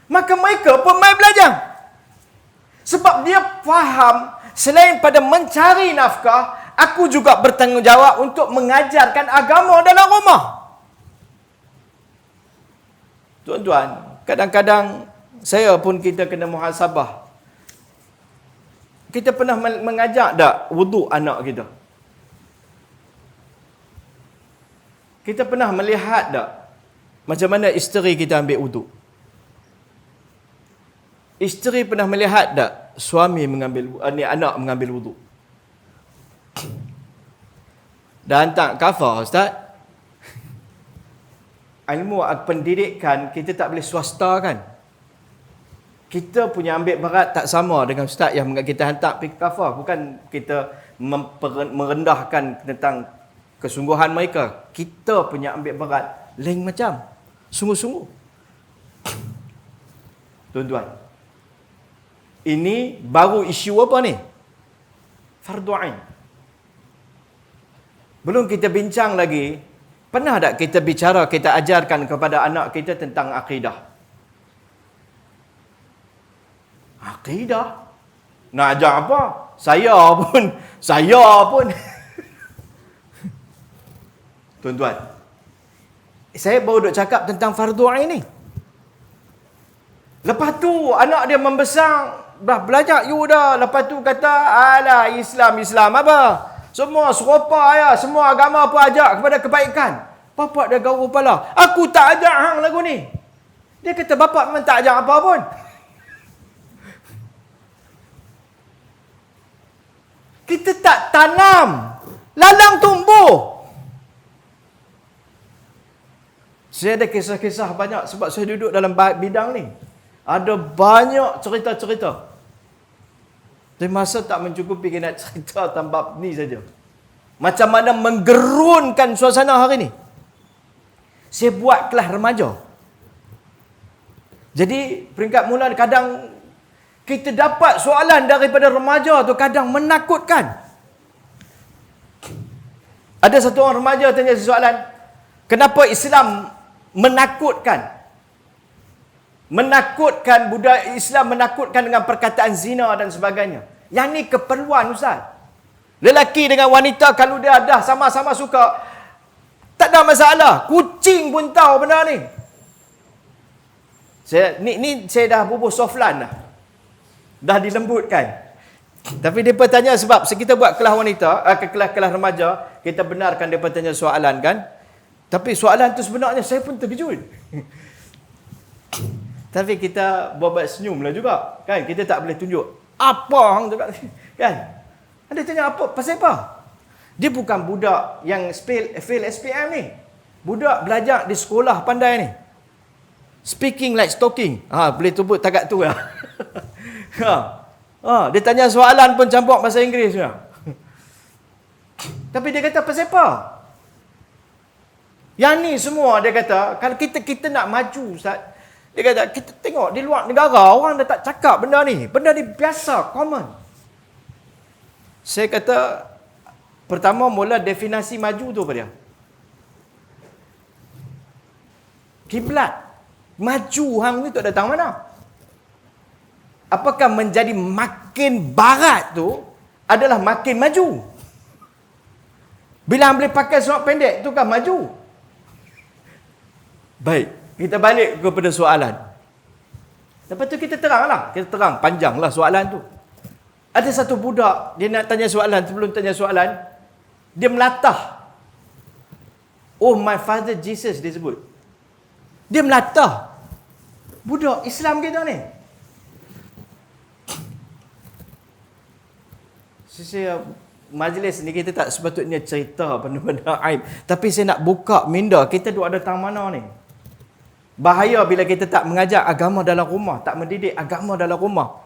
maka mereka pun main belajar. Sebab dia faham, selain pada mencari nafkah, aku juga bertanggungjawab untuk mengajarkan agama dalam rumah. Tuan-tuan, kadang-kadang saya pun kita kena muhasabah. Kita pernah mengajak tak wuduk anak kita? Kita pernah melihat tak macam mana isteri kita ambil wuduk? Isteri pernah melihat tak suami anak mengambil wuduk? Dan tak kafar, Ustaz. Ilmu pendidikan kita tak boleh swasta kan. Kita punya ambil berat tak sama dengan Ustaz yang kita hantar pergi kafar. Bukan kita merendahkan tentang kesungguhan mereka. Kita punya ambil berat lain macam. Sungguh-sungguh. Tuan-tuan. Ini baru isu apa ni? Fardu ain. Belum kita bincang lagi. Pernah tak kita bicara, kita ajarkan kepada anak kita tentang akidah? Akidah? Nak ajar apa? Saya pun. Tuan-tuan, saya baru duk cakap tentang fardu ain ni. Lepas tu, anak dia membesar, dah belajar you dah. Lepas tu kata, alah Islam apa? Semua serupa ya. Semua agama pun ajak kepada kebaikan. Bapak dia garuk kepala. Aku tak ajak hang lagu ni. Dia kata bapak memang tak ajak apa pun. Kita tak tanam. Lalang tumbuh. Saya ada kisah-kisah banyak sebab saya duduk dalam bidang ni. Ada banyak cerita-cerita. Tapi masa tak mencukupi kena cerita tambah ni saja. Macam mana menggerunkan suasana hari ni. Saya buat kelas remaja. Jadi peringkat mula kadang kita dapat soalan daripada remaja tu kadang menakutkan. Ada satu orang remaja tanya soalan, kenapa Islam menakutkan? Menakutkan budaya Islam, menakutkan dengan perkataan zina dan sebagainya. Yang ni keperluan Ustaz. Lelaki dengan wanita kalau dia dah sama-sama suka, tak ada masalah. Kucing pun tahu benda ni. Saya dah bubuh softlan dah. Dah dilembutkan. Tapi dia bertanya sebab kita buat kelas wanita, kelas remaja, kita benarkan dia bertanya soalan kan. Tapi soalan tu sebenarnya saya pun terkejut. Tapi kita buat senyum lah juga. Kan? Kita tak boleh tunjuk. Apa hang cakap? Kan? Dia tanya apa? Pasal apa? Dia bukan budak yang fail SPM ni. Budak belajar di sekolah pandai ni. Speaking like talking. Boleh sebut takat tu lah. Dia tanya soalan pun campur bahasa Inggeris lah. Tapi dia kata pasal apa? Yang ni semua dia kata, kalau kita nak maju Ustaz, dia kata kita tengok di luar negara orang dah tak cakap benda ni. Benda ni biasa, common. Saya kata pertama mula definisi maju tu apa dia? Kiblat. Maju hang ni tak datang mana? Apakah menjadi makin barat tu adalah makin maju? Bila hang boleh pakai seluar pendek tu kan maju? Baik, kita balik kepada soalan. Lepas tu kita teranglah. Kita terang, panjanglah soalan tu. Ada satu budak, dia nak tanya soalan, sebelum tanya soalan, dia melatah. Oh, my father Jesus, dia sebut. Dia melatah. Budak Islam kita ni. Saya majlis ni kita tak sepatutnya cerita benda-benda aib. Tapi saya nak buka minda, kita duduk ada tang mana ni? Bahaya bila kita tak mengajar agama dalam rumah, tak mendidik agama dalam rumah.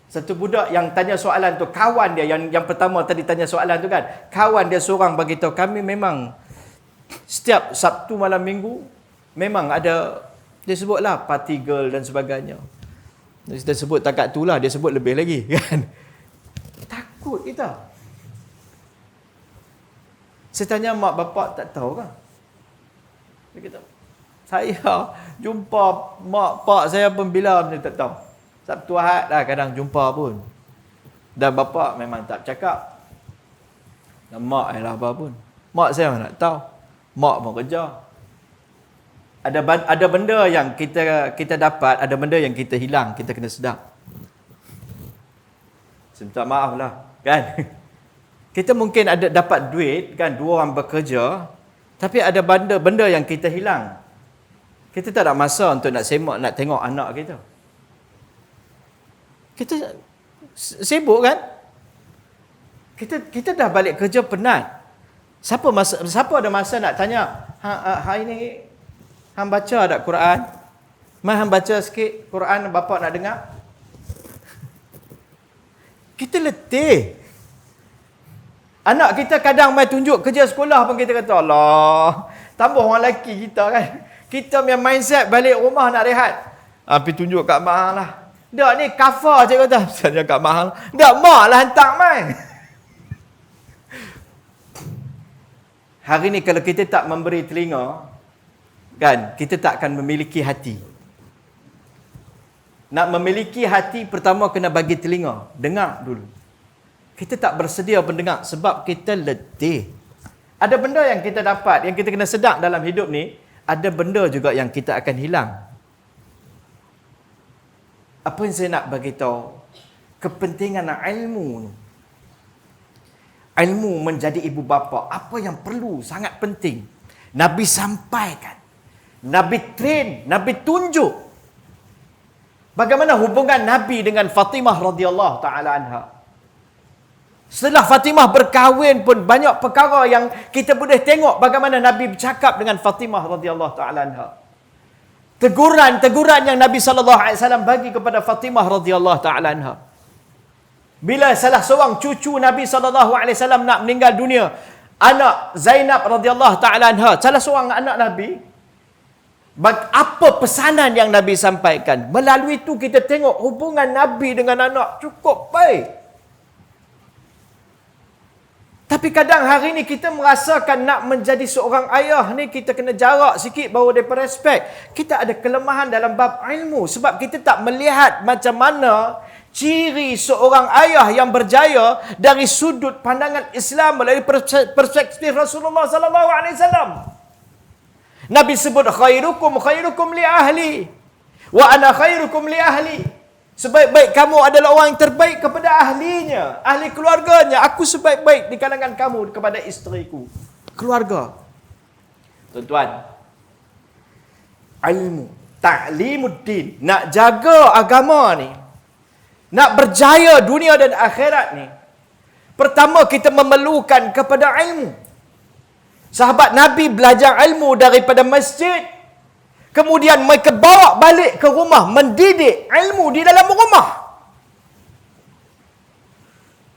Satu budak yang tanya soalan tu, kawan dia yang pertama tadi tanya soalan tu kan, kawan dia seorang beritahu, kami memang setiap Sabtu malam minggu memang ada, dia sebutlah party girl dan sebagainya. Dia sebut takat tu lah, dia sebut lebih lagi kan. Takut kita. Saya tanya mak bapak tak tahu kan? Dia kata, saya jumpa mak pak saya pun bila dia tak tahu. Sabtu Ahad lah kadang jumpa pun. Dan bapak memang tak cakap. Dan mak ialah apa pun. Mak saya nak tahu. Mak pun kerja. Ada benda yang kita dapat, ada benda yang kita hilang, kita kena sedar. Saya minta maaf lah, kan? Kita mungkin ada dapat duit, kan? Dua orang bekerja, tapi ada benda yang kita hilang. Kita tak ada masa untuk nak semak, nak tengok anak kita. Kita sibuk kan? Kita dah balik kerja penat. Siapa ada masa nak tanya, hari ni hang baca tak Quran? Mai hang baca sikit Quran, bapa nak dengar. Kita letih. Anak kita kadang mai tunjuk kerja sekolah pun kita kata, Allah, tambah orang lelaki kita kan. Kita punya mindset balik rumah nak rehat. Pergi tunjuk kat mak lah. Dak ni kafar cikgu kata. Saya kat mak. Dak mak lah hantar mai. Hari ni kalau kita tak memberi telinga, kan, kita tak akan memiliki hati. Nak memiliki hati, pertama kena bagi telinga. Dengar dulu. Kita tak bersedia mendengar sebab kita letih. Ada benda yang kita dapat, yang kita kena sedar dalam hidup ni, ada benda juga yang kita akan hilang. Apa yang saya nak bagi tahu? Kepentingan ilmu ni. ilmu menjadi ibu bapa, apa yang perlu, sangat penting. Nabi sampaikan. Nabi train, Nabi tunjuk. Bagaimana hubungan Nabi dengan Fatimah radhiyallahu taala anha. Setelah Fatimah berkahwin pun banyak perkara yang kita boleh tengok bagaimana Nabi bercakap dengan Fatimah radhiyallahu taala anha. Teguran-teguran yang Nabi sallallahu alaihi wasallam bagi kepada Fatimah radhiyallahu taala anha. Bila salah seorang cucu Nabi sallallahu alaihi wasallam nak meninggal dunia, anak Zainab radhiyallahu taala anha, salah seorang anak Nabi, apa pesanan yang Nabi sampaikan? Melalui itu kita tengok hubungan Nabi dengan anak cukup baik. Tapi kadang hari ni kita merasakan nak menjadi seorang ayah ni kita kena jarak sikit baru daripada respect. Kita ada kelemahan dalam bab ilmu sebab kita tak melihat macam mana ciri seorang ayah yang berjaya dari sudut pandangan Islam melalui perspektif Rasulullah sallallahu alaihi wasallam. Nabi sebut khairukum li ahli wa ana khairukum li ahli. Sebaik-baik kamu adalah orang yang terbaik kepada ahlinya, ahli keluarganya. Aku sebaik-baik di kalangan kamu kepada isteriku. Keluarga. Tuan-tuan, ilmu, ta'limuddin, nak jaga agama ni, nak berjaya dunia dan akhirat ni, pertama kita memerlukan kepada ilmu. Sahabat Nabi belajar ilmu daripada masjid, kemudian mereka bawa balik ke rumah, mendidik ilmu di dalam rumah.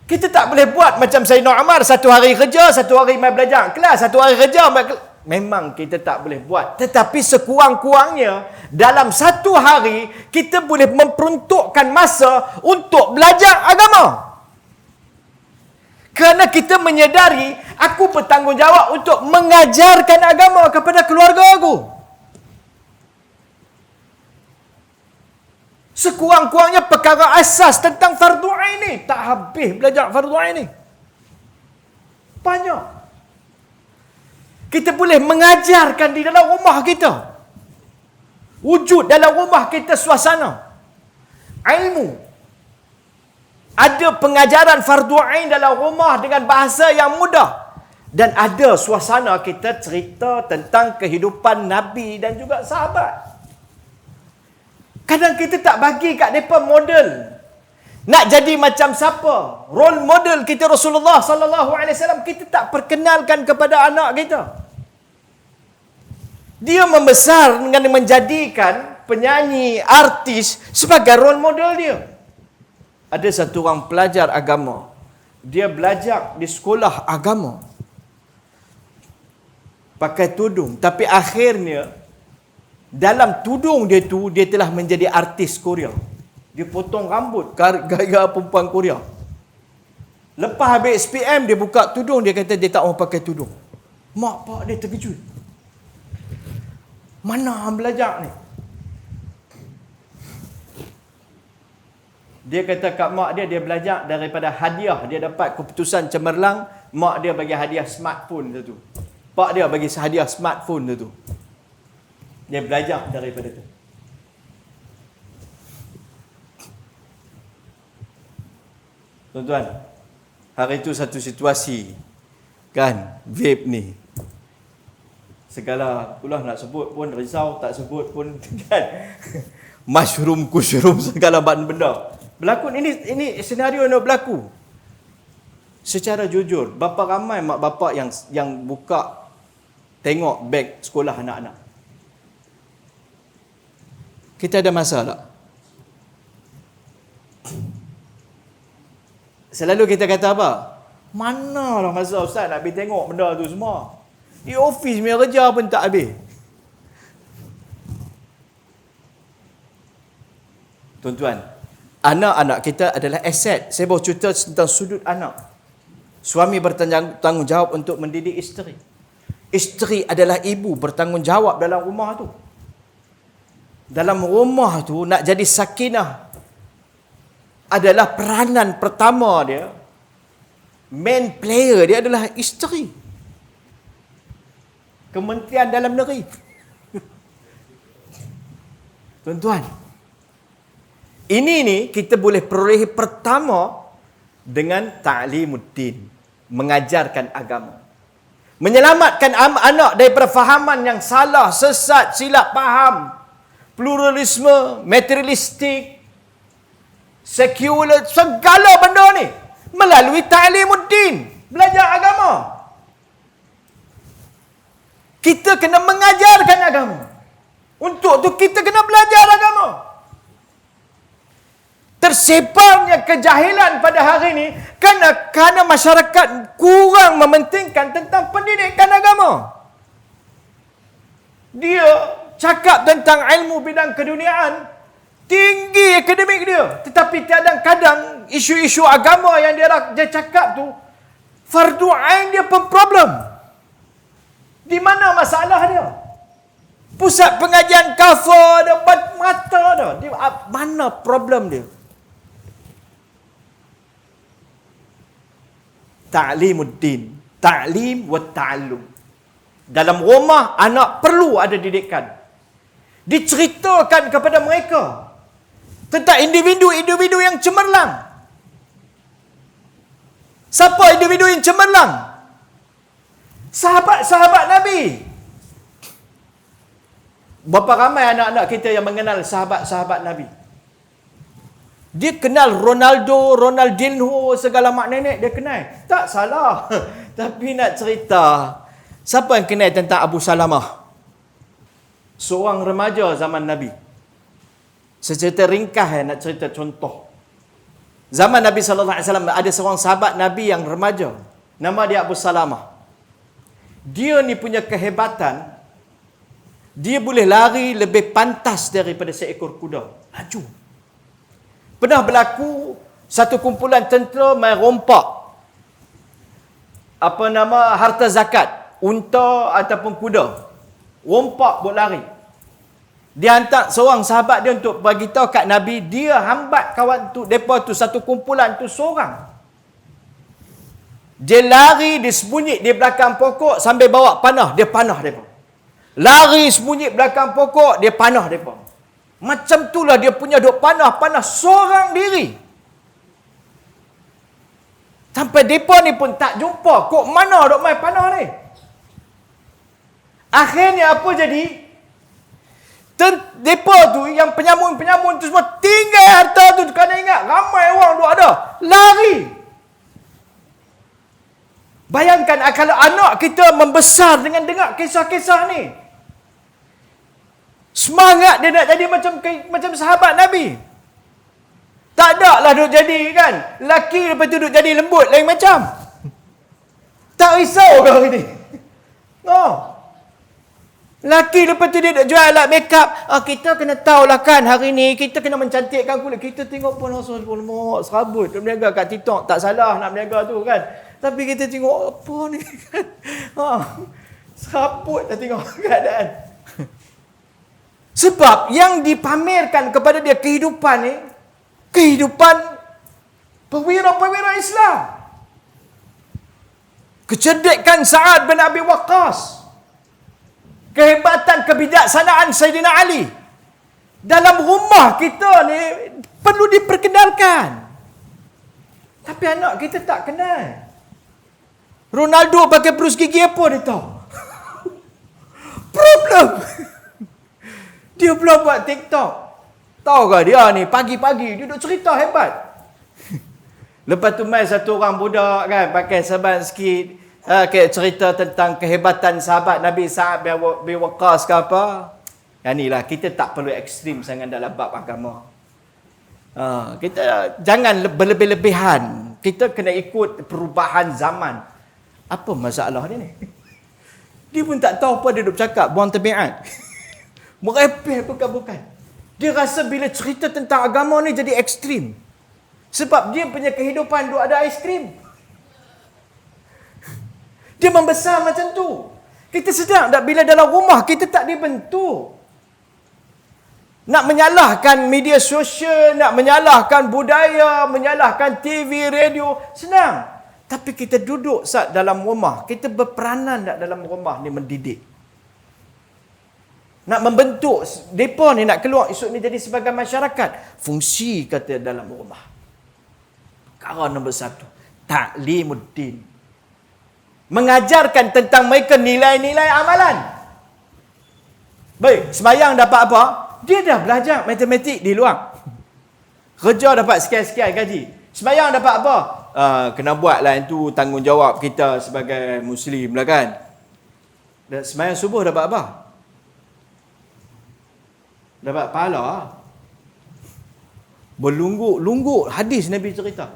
Kita tak boleh buat macam Sayyidina Umar, satu hari kerja, satu hari mai belajar kelas, satu hari kerja, memang kita tak boleh buat. Tetapi sekurang-kurangnya, dalam satu hari, kita boleh memperuntukkan masa untuk belajar agama. Kerana kita menyedari, aku bertanggungjawab untuk mengajarkan agama kepada keluarga aku. Sekurang-kurangnya perkara asas tentang fardu ain ni. Tak habis belajar fardu ain ni. Banyak. Kita boleh mengajarkan di dalam rumah kita. Wujud dalam rumah kita suasana ilmu. Ada pengajaran fardu ain dalam rumah dengan bahasa yang mudah. Dan ada suasana kita cerita tentang kehidupan Nabi dan juga sahabat. Kadang kita tak bagi kat mereka model. Nak jadi macam siapa? Role model kita Rasulullah sallallahu alaihi wasallam kita tak perkenalkan kepada anak kita. Dia membesar dengan menjadikan penyanyi, artis sebagai role model dia. Ada satu orang pelajar agama. Dia belajar di sekolah agama. Pakai tudung. Tapi akhirnya, dalam tudung dia tu, dia telah menjadi artis Korea. Dia potong rambut gaya perempuan Korea. Lepas habis SPM, dia buka tudung, dia kata dia tak mau pakai tudung. Mak pak dia terkejut. Mana hang belajar ni? Dia kata kat mak dia, dia belajar daripada hadiah. Dia dapat keputusan cemerlang, mak dia bagi hadiah smartphone tu. Pak dia bagi hadiah smartphone tu. Dia belajar daripada tu. Tuan-tuan, hari itu satu situasi, kan, vape ni. Segala pula nak sebut pun risau, tak sebut pun kan. Mushroom, kushroom, segala benda. Berlaku ini senario yang berlaku. Secara jujur, berapa ramai mak bapak yang buka tengok beg sekolah anak-anak? Kita ada masa tak? Selalu kita kata apa? Manalah masa Ustaz nak pergi tengok benda tu semua. Di office punya kerja pun tak habis. Tuan-tuan, anak-anak kita adalah aset. Saya baru cerita tentang sudut anak. Suami bertanggungjawab untuk mendidik isteri. Isteri adalah ibu bertanggungjawab dalam rumah tu. Dalam rumah tu nak jadi sakinah adalah peranan pertama dia. Main player dia adalah isteri. Kementerian Dalam Negeri. Tuan-tuan, ini ni kita boleh perolehi pertama dengan ta'limuddin, mengajarkan agama. Menyelamatkan anak daripada fahaman yang salah, sesat, silap faham, pluralisme, materialistik, sekular, segala benda ni melalui ta'limuddin, belajar agama. Kita kena mengajarkan agama. Untuk tu kita kena belajar agama. Tersebarnya kejahilan pada hari ini kerana masyarakat kurang mementingkan tentang pendidikan agama. Dia cakap tentang ilmu bidang keduniaan, tinggi akademik dia, tetapi kadang-kadang isu-isu agama yang dia cakap tu, fardu ain dia pun problem. Di mana masalah dia? Pusat pengajian kafir dia, mata dia. Mana problem dia? Ta'limuddin, ta'lim wa ta'allum. Dalam rumah anak perlu ada didikan. Diceritakan kepada mereka tentang individu-individu yang cemerlang. Siapa individu yang cemerlang? Sahabat-sahabat Nabi. Berapa ramai anak-anak kita yang mengenal sahabat-sahabat Nabi? Dia kenal Ronaldo, Ronaldinho, segala mak nenek dia kenal. Tak salah. Tapi nak cerita, siapa yang kenal tentang Abu Salamah? Seorang remaja zaman Nabi. Secerita ringkas nak cerita contoh. Zaman Nabi SAW ada seorang sahabat Nabi yang remaja. Nama dia Abu Salamah. Dia ni punya kehebatan, dia boleh lari lebih pantas daripada seekor kuda. Laju. Pernah berlaku satu kumpulan tentera main rompak harta zakat, unta ataupun kuda. Rompak buat lari. Dia hantar seorang sahabat dia untuk bagi tahu kat Nabi, dia hambat kawan tu, depa tu satu kumpulan tu seorang. Dia lari, dia sembunyi di belakang pokok sambil bawa panah, dia panah depa. Lari sembunyi belakang pokok, dia panah depa. Macam itulah dia punya duk panah seorang diri. Sampai mereka ni pun tak jumpa. Kok mana duk main panah ni? Akhirnya apa jadi? Mereka tu, yang penyamun-penyamun tu semua tinggal harta tu. Kerana ingat, ramai orang duk ada. Lari. Bayangkan kalau anak kita membesar dengan dengar kisah-kisah ni. Semangat dia nak jadi macam sahabat Nabi. Tak ada lah duk jadi kan. Laki lepas tu duk jadi lembut lain macam. Tak risau ke hari ni? No. Laki lepas tu dia duk jual alat make up. Kita kena tahulah kan hari ni kita kena mencantikkan kulit. Kita tengok pun langsung lemak serabut. Dia berniaga kat TikTok. Tak salah nak berniaga tu kan. Tapi kita tengok apa ni kan. Serabut dah tengok keadaan. Sebab yang dipamerkan kepada dia kehidupan ni, kehidupan perwira-perwira Islam. Kecerdikan Sa'ad bin Abi Waqqas. Kehebatan kebijaksanaan Sayyidina Ali. Dalam rumah kita ni perlu diperkenalkan. Tapi anak kita tak kenal. Ronaldo pakai perus gigi apa dia tahu? Problem. Dia belum buat TikTok. Tahu ke dia ni pagi-pagi dia duk cerita hebat. Lepas tu mai satu orang budak kan pakai serban sikit, cerita tentang kehebatan sahabat Nabi Sa'ad bin Waqqas ke apa. Yang ni lah, kita tak perlu ekstrim sangat dalam bab agama. Kita jangan berlebih-lebihan. Kita kena ikut perubahan zaman. Apa masalah dia ni? Dia pun tak tahu apa dia duk cakap, buang tabiat. Merepeh bukan. Dia rasa bila cerita tentang agama ni jadi ekstrim. Sebab dia punya kehidupan duk ada aiskrim. Dia membesar macam tu. Kita sedar tak bila dalam rumah kita tak dibentuk. Nak menyalahkan media sosial, nak menyalahkan budaya, menyalahkan TV, radio, senang. Tapi kita duduk saat dalam rumah, kita berperanan tak dalam rumah ni mendidik. Nak membentuk mereka ni nak keluar esok ni jadi sebagai masyarakat. Fungsi kata dalam rumah. Perkara nombor 1, ta'limuddin. mengajarkan tentang mereka nilai-nilai amalan. Baik, sembahyang dapat apa? Dia dah belajar matematik di luar. Kerja dapat sekian-sekian gaji. Sembahyang dapat apa? Kena buatlah itu tanggungjawab kita sebagai Muslim lah kan. Dan sembahyang subuh dapat apa? Dapat pahala. Berlungguk-lungguk hadis Nabi cerita.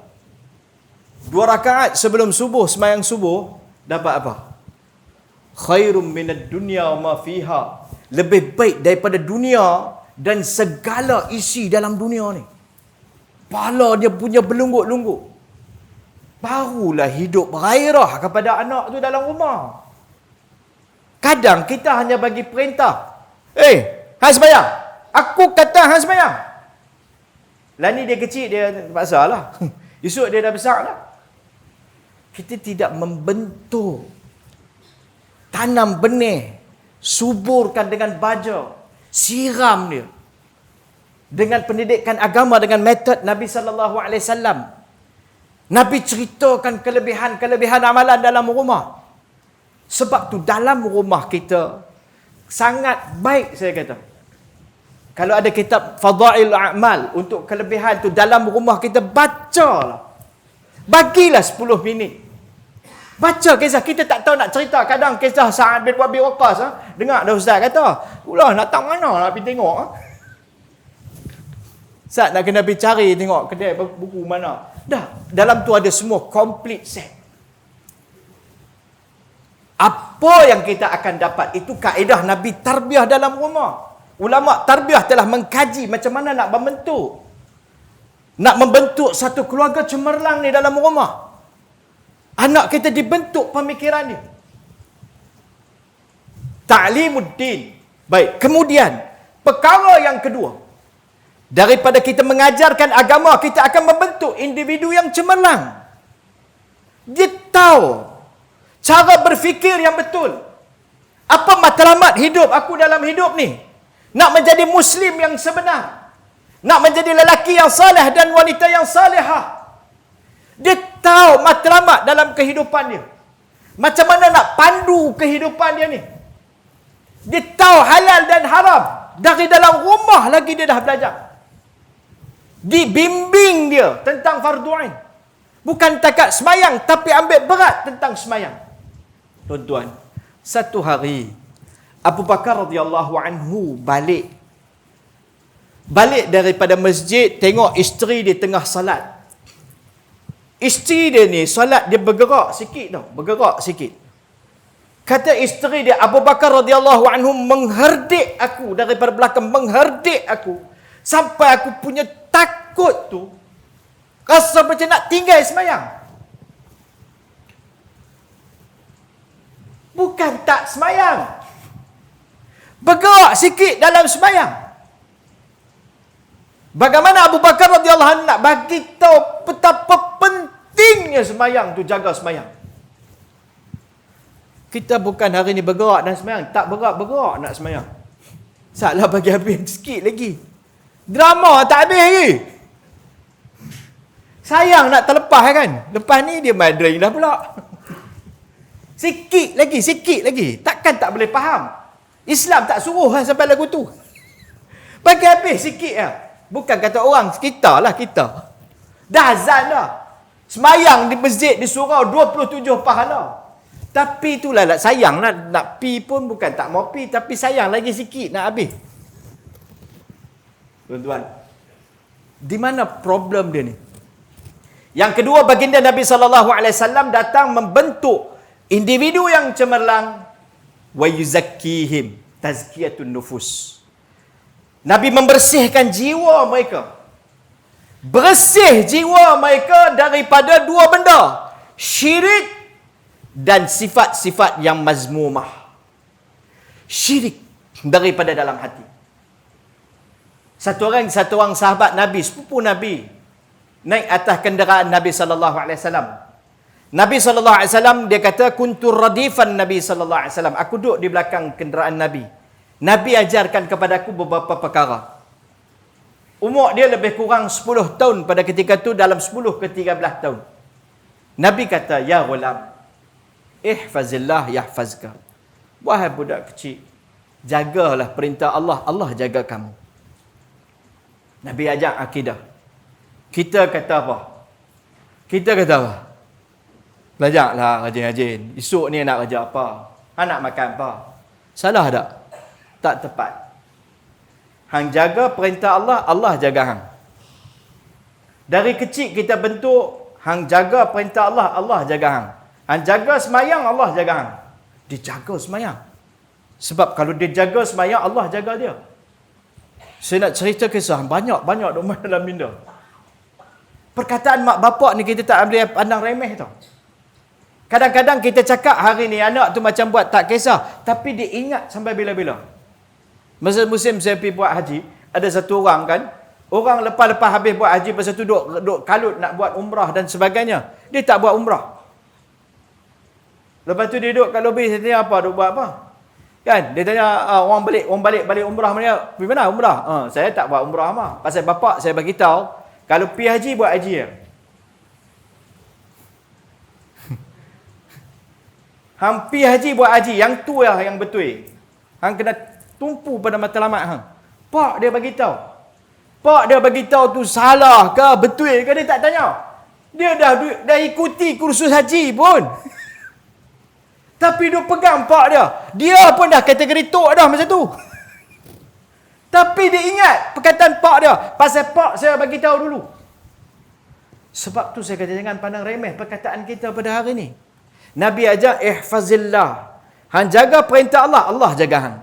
2 rakaat sebelum subuh, sembahyang subuh, dapat apa? Khairum minad dunya wa ma fiha. Lebih baik daripada dunia dan segala isi dalam dunia ni. Pahala dia punya berlungguk-lungguk. Barulah hidup gairah kepada anak tu dalam rumah. Kadang kita hanya bagi perintah. Hang sembahyang. Aku kata hang sembahyang. Lah ni dia kecil, dia terpaksa lah. Esok dia dah besar lah. Kita tidak membentuk. Tanam benih. Suburkan dengan baja. Siram dia. Dengan pendidikan agama, dengan metod Nabi SAW. Nabi ceritakan kelebihan-kelebihan amalan dalam rumah. Sebab tu dalam rumah kita sangat baik, saya kata. Kalau ada kitab Fadail A'mal untuk kelebihan tu dalam rumah kita, bacalah. Bagilah 10 minit. Baca kisah. Kita tak tahu nak cerita. Kadang kisah Sa'ad bin Abi Waqqas. Dengar dah ustaz kata, ulah nak tahu mana nak pergi tengok. Ustaz nak kena pergi cari tengok kedai buku mana. Dah, dalam tu ada semua complete set. Apa yang kita akan dapat itu kaedah Nabi tarbiyah dalam rumah. Ulama tarbiyah telah mengkaji macam mana nak membentuk satu keluarga cemerlang ni dalam rumah. Anak kita dibentuk pemikiran dia. Ta'limuddin. Baik, kemudian perkara yang kedua, daripada kita mengajarkan agama, kita akan membentuk individu yang cemerlang. Dia tahu cara berfikir yang betul. Apa matlamat hidup aku dalam hidup ni? Nak menjadi Muslim yang sebenar. Nak menjadi lelaki yang saleh dan wanita yang salihah. Dia tahu matlamat dalam kehidupan dia. Macam mana nak pandu kehidupan dia ni. Dia tahu halal dan haram. Dari dalam rumah lagi dia dah belajar. Dibimbing dia tentang fardu ain. Bukan takat semayang, tapi ambil berat tentang semayang. Tuan-tuan, satu hari Abu Bakar radhiyallahu anhu balik daripada masjid, tengok isteri dia tengah salat. Isteri dia ni salat, dia bergerak sikit. Kata isteri dia, Abu Bakar radhiyallahu anhu mengherdik aku daripada belakang, mengherdik aku sampai aku punya takut tu rasa macam nak tinggal semayang. Bukan tak semayang, bergerak sikit dalam semayang. Bagaimana Abu Bakar radhiyallahu anhu nak bagi tahu betapa pentingnya semayang tu, jaga semayang. Kita bukan hari ni bergerak dan semayang, tak bergerak nak semayang. Salah bagi habis sikit lagi. Drama tak habis lagi. Sayang nak terlepas kan. Lepas ni dia madring dah pula. Sikit lagi. Takkan tak boleh faham. Islam tak suruh sampai lagu tu. Bagi habis sikit lah. Bukan kata orang, kita. Dah azan dah. Semayang di masjid di surau 27 pahala. Tapi itulah sayang nak pi pun bukan tak mau pi, tapi sayang lagi sikit nak habis. Tuan-tuan, di mana problem dia ni? Yang kedua, baginda Nabi SAW datang membentuk individu yang cemerlang, wa yuzakkihim, tazkiyatun nufus. Nabi membersihkan jiwa mereka. Bersih jiwa mereka daripada dua benda, syirik dan sifat-sifat yang mazmumah. Syirik daripada dalam hati. Satu orang sahabat Nabi, sepupu Nabi, naik atas kenderaan Nabi SAW. Nabi SAW dia kata, kuntu radifan Nabi SAW. Aku duduk di belakang kenderaan Nabi. Nabi ajarkan kepadaku beberapa perkara. Umur dia lebih kurang 10 tahun pada ketika itu, dalam 10 ke 13 tahun. Nabi kata, ya ghulam, ihfazillah yahfazka. Wahai budak kecil, jagalah perintah Allah, Allah jaga kamu. Nabi ajak akidah. Kita kata apa? Kita kata apa? Belajarlah rajin-rajin. Esok ni nak kerja apa? Nak makan apa? Salah tak? Tak tepat. Hang jaga perintah Allah, Allah jaga hang. Dari kecil kita bentuk, hang jaga perintah Allah, Allah jaga hang. Hang jaga semayang, Allah jaga hang. Dia jaga semayang. Sebab kalau dia jaga semayang, Allah jaga dia. Saya nak cerita kisah banyak rumah dalam minda. Perkataan mak bapak ni kita tak boleh pandang remeh tau. Kadang-kadang kita cakap hari ni anak tu macam buat tak kisah, tapi dia ingat sampai bila-bila. Masa musim saya pergi buat haji, ada satu orang kan, orang lepas-lepas habis buat haji pasal tu duk kalut nak buat umrah dan sebagainya. Dia tak buat umrah. Lepas tu dia duduk kat lobi, saya tanya apa, duk buat apa? Kan, dia tanya orang balik umrah mana? Pergi mana umrah? Saya tak buat umrah mah. Pasal bapak saya bagi tahu, kalau pergi haji buat haji ya. Hang pergi haji buat haji, yang tu lah yang betul. Hang kena tumpu pada matlamat hang. Pak dia bagi tahu. Pak dia bagi tahu tu salah ke betul ke dia tak tanya. Dia dah ikuti kursus haji pun. Tapi dia pegang pak dia. Dia pun dah kategori tok dah masa tu. Tapi dia ingat perkataan pak dia. Pasal pak saya bagi tahu dulu. Sebab tu saya kata jangan pandang remeh perkataan kita pada hari ni. Nabi ajar ihfazillah. Hang jaga perintah Allah, Allah jaga hang.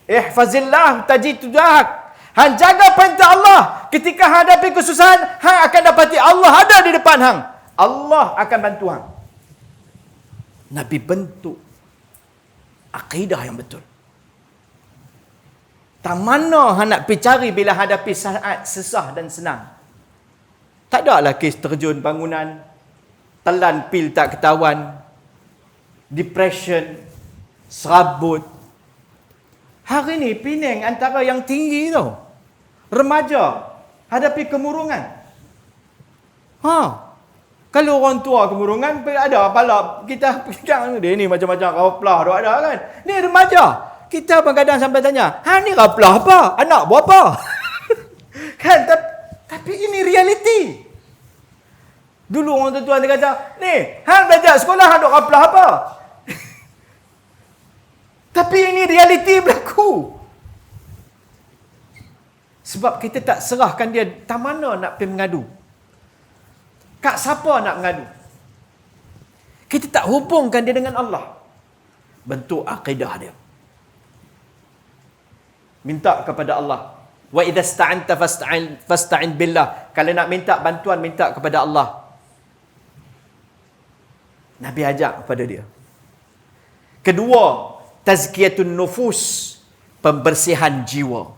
Ihfazillah tajid tujahak. Hang jaga perintah Allah. Ketika hang hadapi kesusahan, hang akan dapati Allah ada di depan hang. Allah akan bantu hang. Nabi bentuk akidah yang betul. Tak mana hang nak pergi cari bila hadapi saat susah dan senang. Tak ada lah kes terjun bangunan, telan pil tak ketahuan, depression, serabut. Hari ni Penang antara yang tinggi tau. Remaja hadapi kemurungan. Kalau orang tua kemurungan, ada pala kita pegang dia ni macam-macam raplah dah ada kan. Ni remaja. Kita kadang sampai tanya, ni raplah apa? Anak buat apa? Kan, tapi ini realiti. Dulu orang tua dia kata, ni, hang belajar sekolah hang duk raplah apa? Tapi ini realiti berlaku. Sebab kita tak serahkan dia tak mana nak pergi mengadu. Kat siapa nak mengadu? Kita tak hubungkan dia dengan Allah. Bentuk akidah dia. Minta kepada Allah. Wa idza sta'anta fasta'in billah. Kalau nak minta bantuan, minta kepada Allah. Nabi ajak kepada dia. Kedua, tazkiyatun nufus, pembersihan jiwa.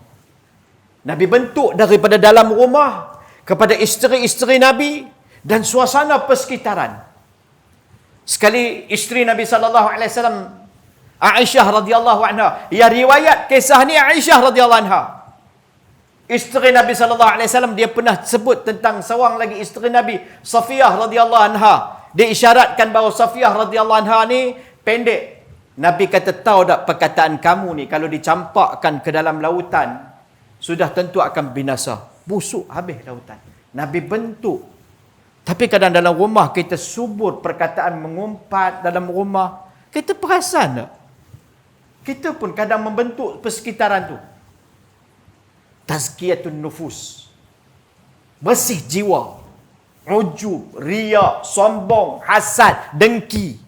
Nabi bentuk daripada dalam rumah kepada isteri-isteri Nabi dan suasana persekitaran. Sekali isteri Nabi sallallahu alaihi wasallam Aisyah radhiyallahu anha, ya riwayat kisah ni Aisyah radhiyallahu anha. Isteri Nabi sallallahu alaihi wasallam dia pernah sebut tentang seorang lagi isteri Nabi, Safiyah radhiyallahu anha. Dia isyaratkan bahawa Safiyah radhiyallahu anha ni pendek. Nabi kata, tahu tak perkataan kamu ni kalau dicampakkan ke dalam lautan sudah tentu akan binasa. Busuk habis lautan. Nabi bentuk. Tapi kadang dalam rumah kita subur perkataan mengumpat dalam rumah. Kita perasan tak? Kita pun kadang membentuk persekitaran tu. Tazkiyatun nufus. Bersih jiwa. Ujub, riak, sombong, hasad, dengki.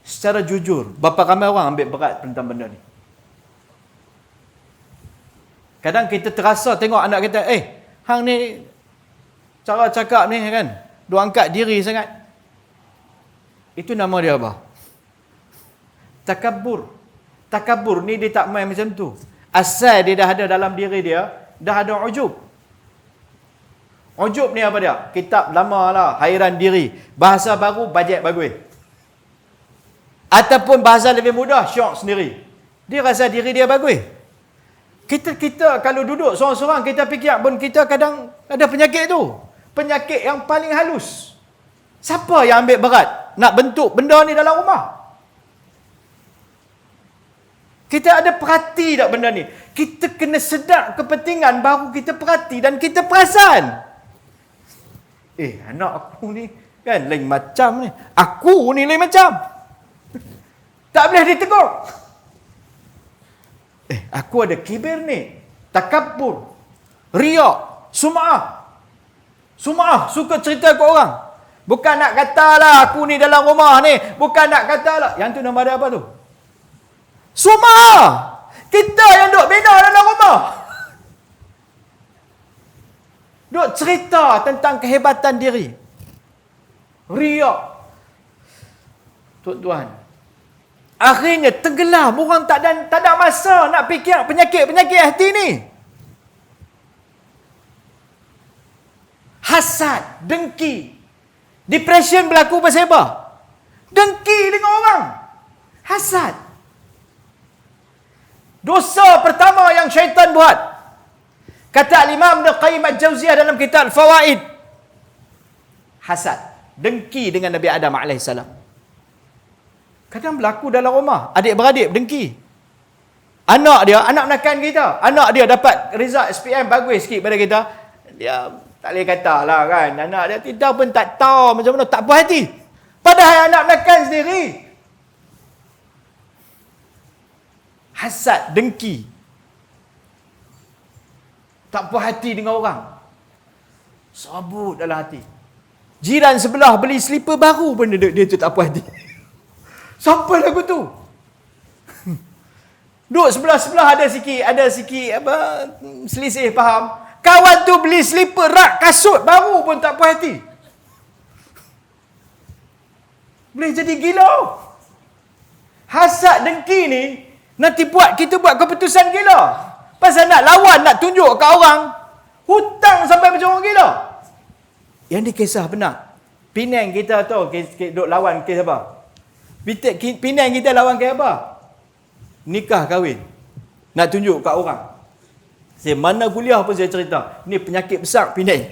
Secara jujur, berapa ramai orang ambil berat tentang benda ni? Kadang kita terasa tengok anak kita, hang ni cara cakap ni kan, dia angkat diri sangat. Itu nama dia apa? Takabur. Takabur ni dia tak main macam tu. Asal dia dah ada dalam diri dia, dah ada ujub. Ujub ni apa dia? Kitab lama lah, hairan diri. Bahasa baru, bajet bagus. Ataupun bahasa lebih mudah, syok sendiri. Dia rasa diri dia bagus. Kita kalau duduk seorang-seorang, kita fikir pun kita kadang ada penyakit tu. Penyakit yang paling halus. Siapa yang ambil berat? nak bentuk benda ni dalam rumah? Kita ada perhati tak benda ni? Kita kena sedar kepentingan baru kita perhati dan kita perasan. Anak aku ni kan lain macam ni. Aku ni lain macam. Tak boleh ditegur. Aku ada kibir ni. Takabur. Riak. Sum'ah. Sum'ah. Suka cerita ke orang. Bukan nak katalah aku ni dalam rumah ni. Bukan nak katalah. Yang tu nama dia apa tu? Sum'ah. Kita yang duk bina dalam rumah. Duk cerita tentang kehebatan diri. Riak. Tuan-tuan. Akhirnya tenggelam. Orang tak ada masa nak fikir penyakit-penyakit hati ni. Hasad, dengki. Depression berlaku pasal apa? Dengki dengan orang. Hasad. Dosa pertama yang syaitan buat. Kata Imam Ibn Qayyim Al-Jauziyah dalam kitab Al-Fawaid. Hasad. Dengki dengan Nabi Adam AS. Kadang berlaku dalam rumah. Adik-beradik dengki. Anak menakan kita. Anak dia dapat result SPM bagus sikit pada kita. Dia tak boleh kata lah kan. Anak dia kita pun tak tahu macam mana. Tak puas hati. Padahal anak menakan sendiri. Hasad, dengki. Tak puas hati dengan orang. Sabut dalam hati. Jiran sebelah beli slipper baru pun dia tu tak puas hati. Siapa lagu tu? Duk sebelah-sebelah ada sikit apa selisih faham. Kawan tu beli slipper rak kasut baru pun tak puas hati. Boleh jadi gila. Hasad dengki ni nanti kita buat keputusan gila. Pasal nak lawan, nak tunjuk kat orang. Hutang sampai macam orang gila. Yang ni kisah benar. Penang kita tu, duk lawan kes apa? Penang kita lawan kes apa? Nikah kahwin. Nak tunjuk kat orang. Saya mana kuliah pun saya cerita. Ni penyakit besar Penang.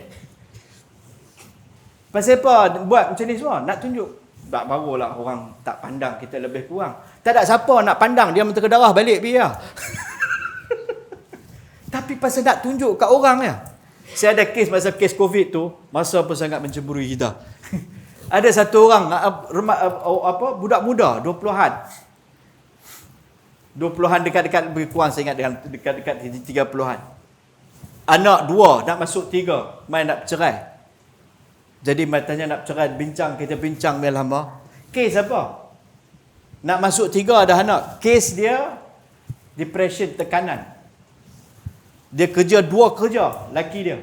Pasal apa buat macam ni semua? Nak tunjuk. Tak barulah orang tak pandang kita lebih kurang. Tak ada siapa nak pandang dia mentera darah balik biar. Tapi pasal nak tunjuk kat orang ya. Saya ada kes masa kes COVID tu, masa pun sangat mencemburui kita. Ada satu orang budak muda 20-an. 20-an dekat-dekat lebih kurang saya ingat dengan dekat-dekat 30-an. Anak 2 nak masuk 3, main nak bercerai. Jadi matanya nak bercerai, kita bincang dia lama. Kes apa? Nak masuk 3 ada anak. Kes dia depression, tekanan. Dia kerja 2 kerja, laki dia.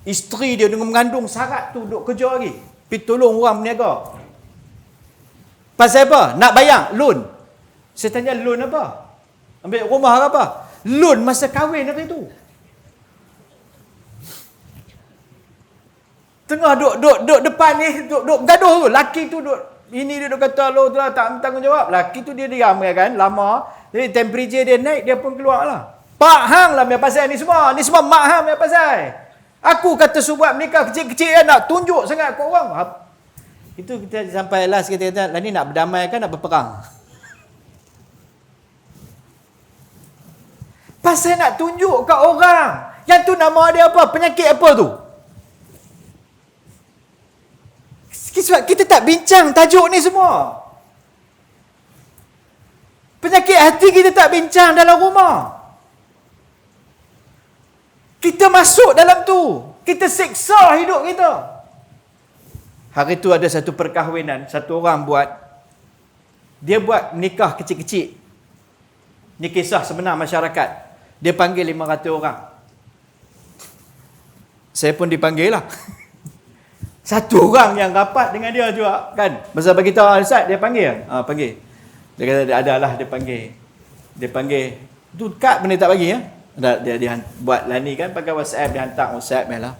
Isteri dia dengan mengandung syarat tu duk kerja lagi. Pergi tolong orang berniaga. Pasal apa? Nak bayar loan. Saya tanya loan apa? Ambil rumah ke apa? Loan masa kahwin hari tu. Tengah duk depan ni, duk gaduh tu. Laki tu ini dia duk kata lo tu lah tak bertanggungjawab. Laki tu dia diam kan, lama. Jadi temperature dia naik, dia pun keluar lah. Pak hang lah punya pasal ni semua. Ni semua mak hang punya pasal. Aku kata subuat menikah kecil-kecil nak tunjuk sangat kat orang. Itu kita sampai last kita kata, lah ni nak berdamai kan nak berperang. Pasal nak tunjuk kat orang. Yang tu nama dia apa? Penyakit apa tu? Sebab kita tak bincang tajuk ni semua. Penyakit hati kita tak bincang dalam rumah. Kita masuk dalam tu. Kita seksa hidup kita. Hari tu ada satu perkahwinan. Satu orang buat. Dia buat menikah kecil-kecil. Ni kisah sebenar masyarakat. Dia panggil 500 orang. Saya pun dipanggil lah. Satu orang yang rapat dengan dia juga. Kan? Masa bagi tahu Ustaz, dia panggil. Panggil. Dia kata ada lah dia panggil. Dia panggil. Tu kad benda tak bagi ya. Dia buat lah ni kan pakai WhatsApp, dia hantar WhatsApp lah.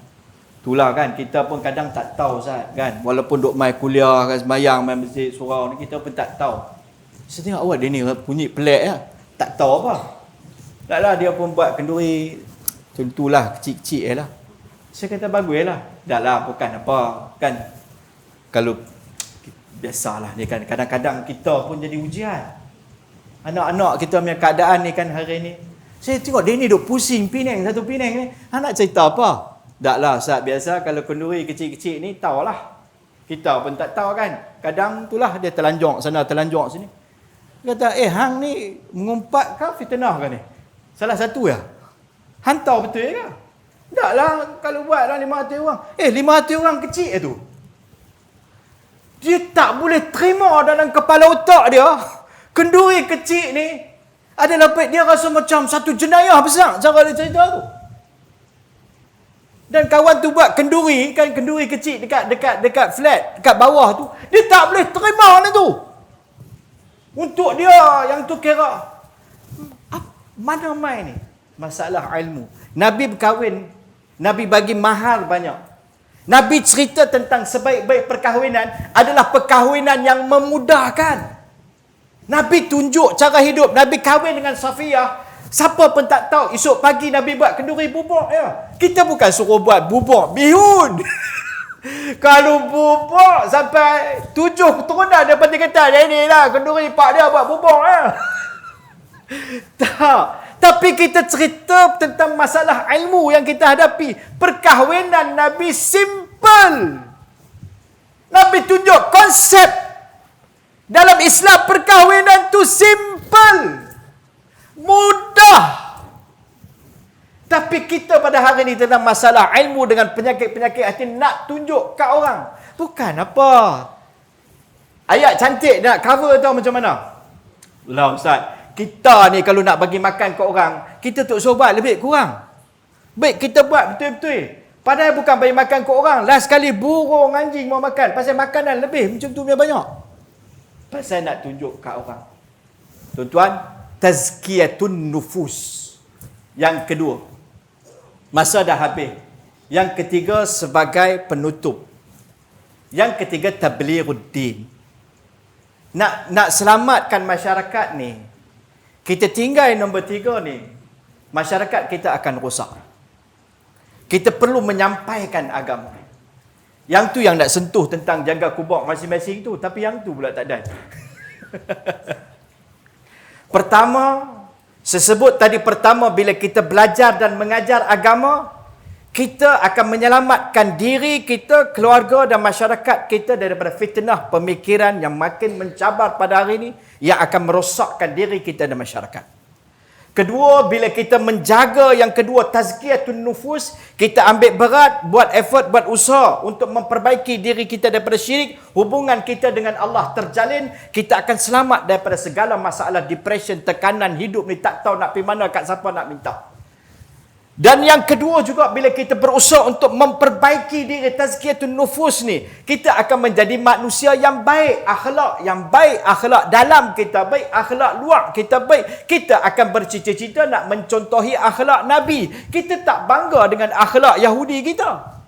Itulah kan kita pun kadang tak tahu Ustaz kan. Walaupun duk mai kuliah kan sembahyang mai masjid surau ni kita pun tak tahu. Saya tengok awak dia ni bunyi pelik ya. Tak tahu apa. Taklah dia pun buat kenduri macam itulah kecil-kecil lah. Saya kata baguslah. Dah lah bukan apa kan. Kalau Biasalah ni kan, kadang-kadang kita pun jadi ujian. Anak-anak kita punya keadaan ni kan hari ni. Saya tengok dia ni duk pusing Penang, satu Penang ni. Nak cerita apa? Tak lah Ustaz, biasa kalau kenduri kecil-kecil ni tahulah. Kita pun tak tahu kan. Kadang itulah dia terlanjur sana, terlanjur sini. Dia kata, hang ni mengumpat ke fitnah ke ni? Salah satu ya? Hantar betul ke? Tak lah, kalau buat lah 500 orang. 500 orang kecil tu. Dia tak boleh terima dalam kepala otak dia. Kenduri kecil ni adalah dia rasa macam satu jenayah besar. Cara dia cerita tu. Dan kawan tu buat kenduri, kan kenduri kecil dekat flat, dekat bawah tu. Dia tak boleh terima ni tu. Untuk dia yang tu kira. Mana main ni? Masalah ilmu. Nabi berkahwin, Nabi bagi mahar banyak. Nabi cerita tentang sebaik-baik perkahwinan adalah perkahwinan yang memudahkan. Nabi tunjuk cara hidup. Nabi kahwin dengan Safiyah. Siapa pun tak tahu. Esok pagi Nabi buat kenduri bubur. Ya. Kita bukan suruh buat bubur bihun. Kalau bubur sampai 7 keturunan dapat dia kata, dia ni lah kenduri pak dia buat bubur. Ya. Tak. Tapi kita cerita tentang masalah ilmu yang kita hadapi. Perkahwinan Nabi simple. Nabi tunjuk konsep. Dalam Islam perkahwinan tu simple. Mudah. Tapi kita pada hari ini tentang masalah ilmu dengan penyakit-penyakit hati nak tunjuk kat orang. Bukan apa. Ayat cantik nak cover tahu macam mana? Lah Ustaz. Kita ni kalau nak bagi makan ke orang, kita tak suruh buat lebih kurang. Baik kita buat betul-betul. Padahal bukan bagi makan ke orang. Last sekali burung, anjing mau makan. Pasal makanan lebih macam tu punya banyak. Pasal nak tunjuk kat orang. Tuan-tuan, tazkiyatun nufus. Yang kedua. Masa dah habis. Yang ketiga sebagai penutup. Yang ketiga tablighud-din. Nak selamatkan masyarakat ni. Kita tinggal nombor 3 ni, masyarakat kita akan rosak. Kita perlu menyampaikan agama. Yang tu yang nak sentuh tentang jaga kubur masing-masing tu, tapi yang tu pula tak ada. Pertama, sesebut tadi pertama, bila kita belajar dan mengajar agama, kita akan menyelamatkan diri kita, keluarga dan masyarakat kita daripada fitnah pemikiran yang makin mencabar pada hari ini, yang akan merosakkan diri kita dan masyarakat. Kedua, bila kita menjaga yang kedua, tazkiyatun nufus, kita ambil berat, buat effort, buat usaha untuk memperbaiki diri kita daripada syirik, hubungan kita dengan Allah terjalin, kita akan selamat daripada segala masalah depression, tekanan hidup ni, tak tahu nak pergi mana, kat siapa nak minta. Dan yang kedua juga, bila kita berusaha untuk memperbaiki diri tazkiyatun nufus ni, kita akan menjadi manusia yang baik, akhlak dalam kita baik, akhlak luar kita baik. Kita akan bercita-cita nak mencontohi akhlak Nabi. Kita tak bangga dengan akhlak Yahudi kita.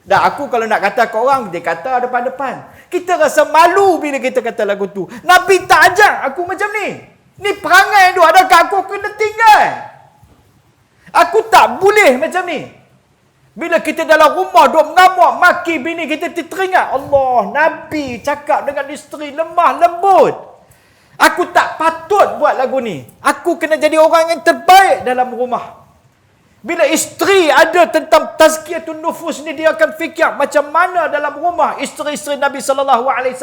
Dan aku kalau nak kata ke orang, dia kata depan-depan. Kita rasa malu bila kita kata lagu tu. Nabi tak ajar aku macam ni. Ni perangai tu, adakah aku kena tinggal? Aku tak boleh macam ni. Bila kita dalam rumah duk mengamuk, maki bini kita, teringat Allah, Nabi cakap dengan isteri lemah lembut. Aku tak patut buat lagu ni. Aku kena jadi orang yang terbaik dalam rumah. Bila isteri ada tentang tazkiyatun nufus ni, dia akan fikir macam mana dalam rumah isteri-isteri Nabi SAW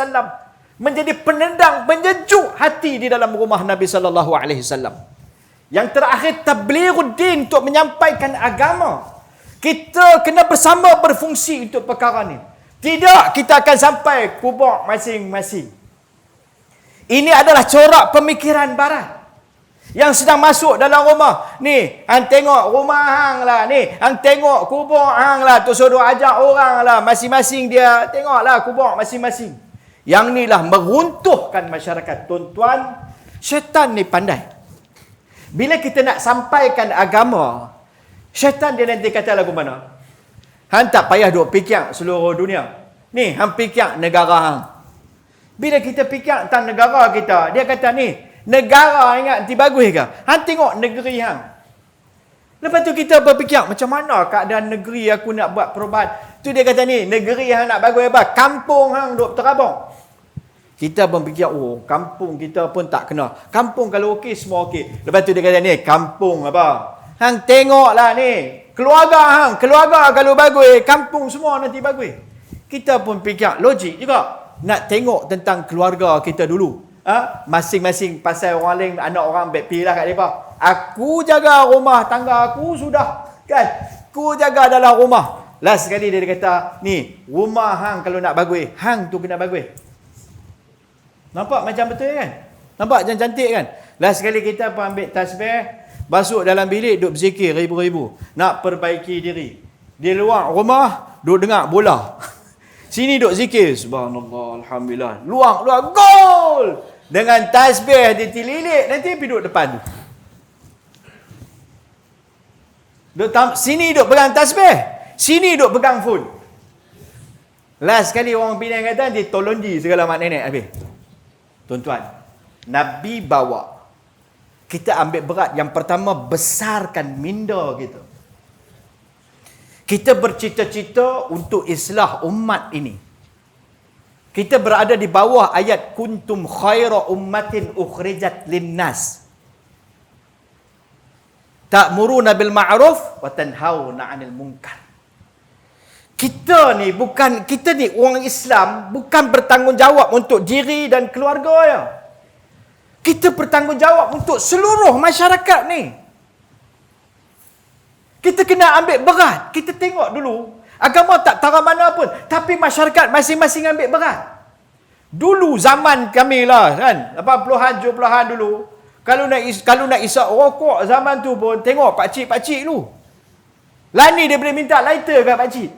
menjadi penendang, menyejuk hati di dalam rumah Nabi SAW. Yang terakhir, tablighud-din, untuk menyampaikan agama. Kita kena bersama berfungsi untuk perkara ni. Tidak kita akan sampai kubur masing-masing. Ini adalah corak pemikiran barat yang sedang masuk dalam rumah. Ni, hang tengok rumah hang lah. Ni, hang tengok kubur hang lah. Tu suruh ajak orang lah. Masing-masing dia tengoklah kubur masing-masing. Yang ni lah meruntuhkan masyarakat. Tuan-tuan, syaitan ni pandai. Bila kita nak sampaikan agama, syaitan dia nanti kata lagu mana? Hang tak payah duk fikir seluruh dunia. Ni, hang fikir negara hang. Bila kita fikir tentang negara kita, dia kata ni, negara ingat nanti bagus ke? Hang tengok negeri hang. Lepas tu kita berfikir, macam mana keadaan negeri aku nak buat perubahan? Tu dia kata ni, negeri hang nak bagus apa? Kampung hang duk terabung. Kita pun fikir, oh kampung kita pun tak kena. Kampung kalau okey, semua okey. Lepas tu dia kata ni, kampung apa? Hang tengoklah ni. Keluarga kalau bagus, kampung semua nanti bagus. Kita pun fikir, logik juga. Nak tengok tentang keluarga kita dulu. Masing-masing pasal orang lain, anak orang backpay lah kat mereka. Aku jaga rumah tangga aku sudah. Kan? Aku jaga dalam rumah. Last sekali dia kata, ni, rumah hang kalau nak bagus, hang tu kena bagus. Nampak macam betul kan? Nampak macam cantik kan? Last sekali kita pun ambil tasbih, masuk dalam bilik, duduk berzikir ribu-ribu. Nak perbaiki diri. Di luar rumah, duduk dengar bola. Sini duduk zikir. Subhanallah, Alhamdulillah. Luar, gol! Dengan tasbih dia tililik, nanti pergi duduk depan tu. Sini duduk pegang tasbih. Sini duduk pegang phone. Last sekali orang Penang kata, dia tolonji segala mak nenek habis. Tuan-tuan, Nabi bawa. Kita ambil berat. Yang pertama, besarkan minda kita. Kita bercita-cita untuk islah umat ini. Kita berada di bawah ayat kuntum khaira ummatin ukhrijat linnas. Ta'muruna bil ma'ruf wa tanhauna 'anil munkar. Kita ni orang Islam bukan bertanggungjawab untuk diri dan keluarga ya. Kita bertanggungjawab untuk seluruh masyarakat ni. Kita kena ambil berat. Kita tengok dulu. Agama tak tara mana pun. Tapi masyarakat masing-masing ambil berat. Dulu zaman kami lah kan. 80-an, 70-an dulu. Kalau nak isap rokok zaman tu pun. Tengok pakcik-pakcik dulu. Lani dia boleh minta lighter kat pakcik.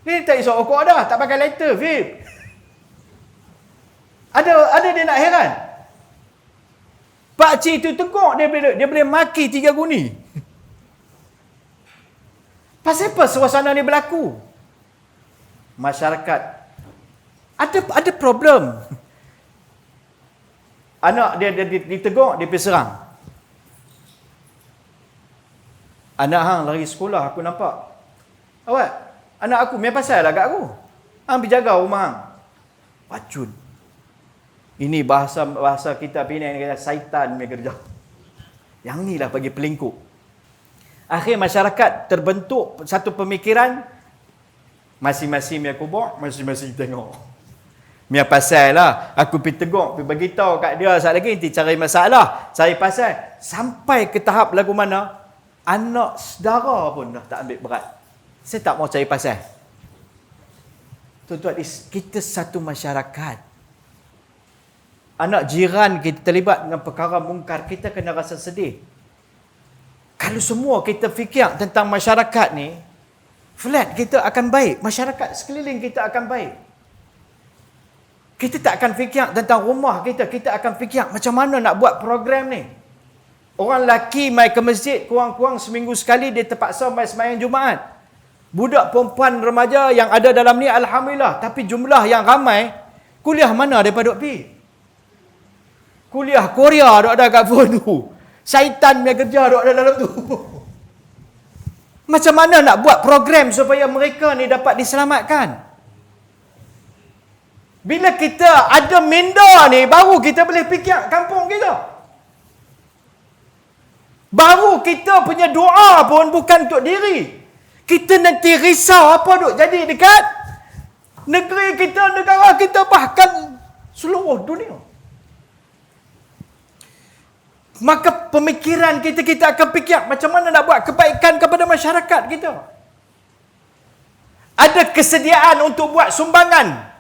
Ni tak isap rokok dah. Tak pakai lighter, vape. Ada dia nak heran. Pakcik tu tengok dia boleh maki 3 guni. Pasal apa suasana ni berlaku? Masyarakat ada problem. Anak dia ditegur, dia pergi serang. Anak hang lari sekolah, aku nampak. Awak, anak aku main pasal lah kat aku. Hang pergi jaga rumah hang. Pacun. Ini bahasa kita Penang ni kata syaitan punya kerja. Yang ni lah bagi pelingkup. Akhir masyarakat terbentuk satu pemikiran, masing-masing punya kubur, masing-masing tengok. Mia pasal lah, aku pergi tegur, pergi beritahu kat dia saat lagi, nanti cari masalah, cari pasal. Sampai ke tahap lagu mana, anak saudara pun dah tak ambil berat. Saya tak mau cari pasal. Tuan-tuan, kita satu masyarakat. Anak jiran kita terlibat dengan perkara mungkar, kita kena rasa sedih. Kalau semua kita fikir tentang masyarakat ni, flat kita akan baik. Masyarakat sekeliling kita akan baik. Kita tak akan fikir tentang rumah kita. Kita akan fikir macam mana nak buat program ni. Orang lelaki mai ke masjid, kurang-kurang seminggu sekali dia terpaksa mai sembahyang Jumaat. Budak perempuan remaja yang ada dalam ni, Alhamdulillah. Tapi jumlah yang ramai, kuliah mana daripada duk pergi? Kuliah Korea duk ada kat phone tu. Syaitan punya kerja duk ada dalam tu. Macam mana nak buat program supaya mereka ni dapat diselamatkan? Bila kita ada minda ni, baru kita boleh fikir kampung kita. Baru kita punya doa pun bukan untuk diri. Kita nanti risau apa duk jadi dekat negeri kita, negara kita, bahkan seluruh dunia. Maka pemikiran kita akan fikir macam mana nak buat kebaikan kepada masyarakat kita. Ada kesediaan untuk buat sumbangan.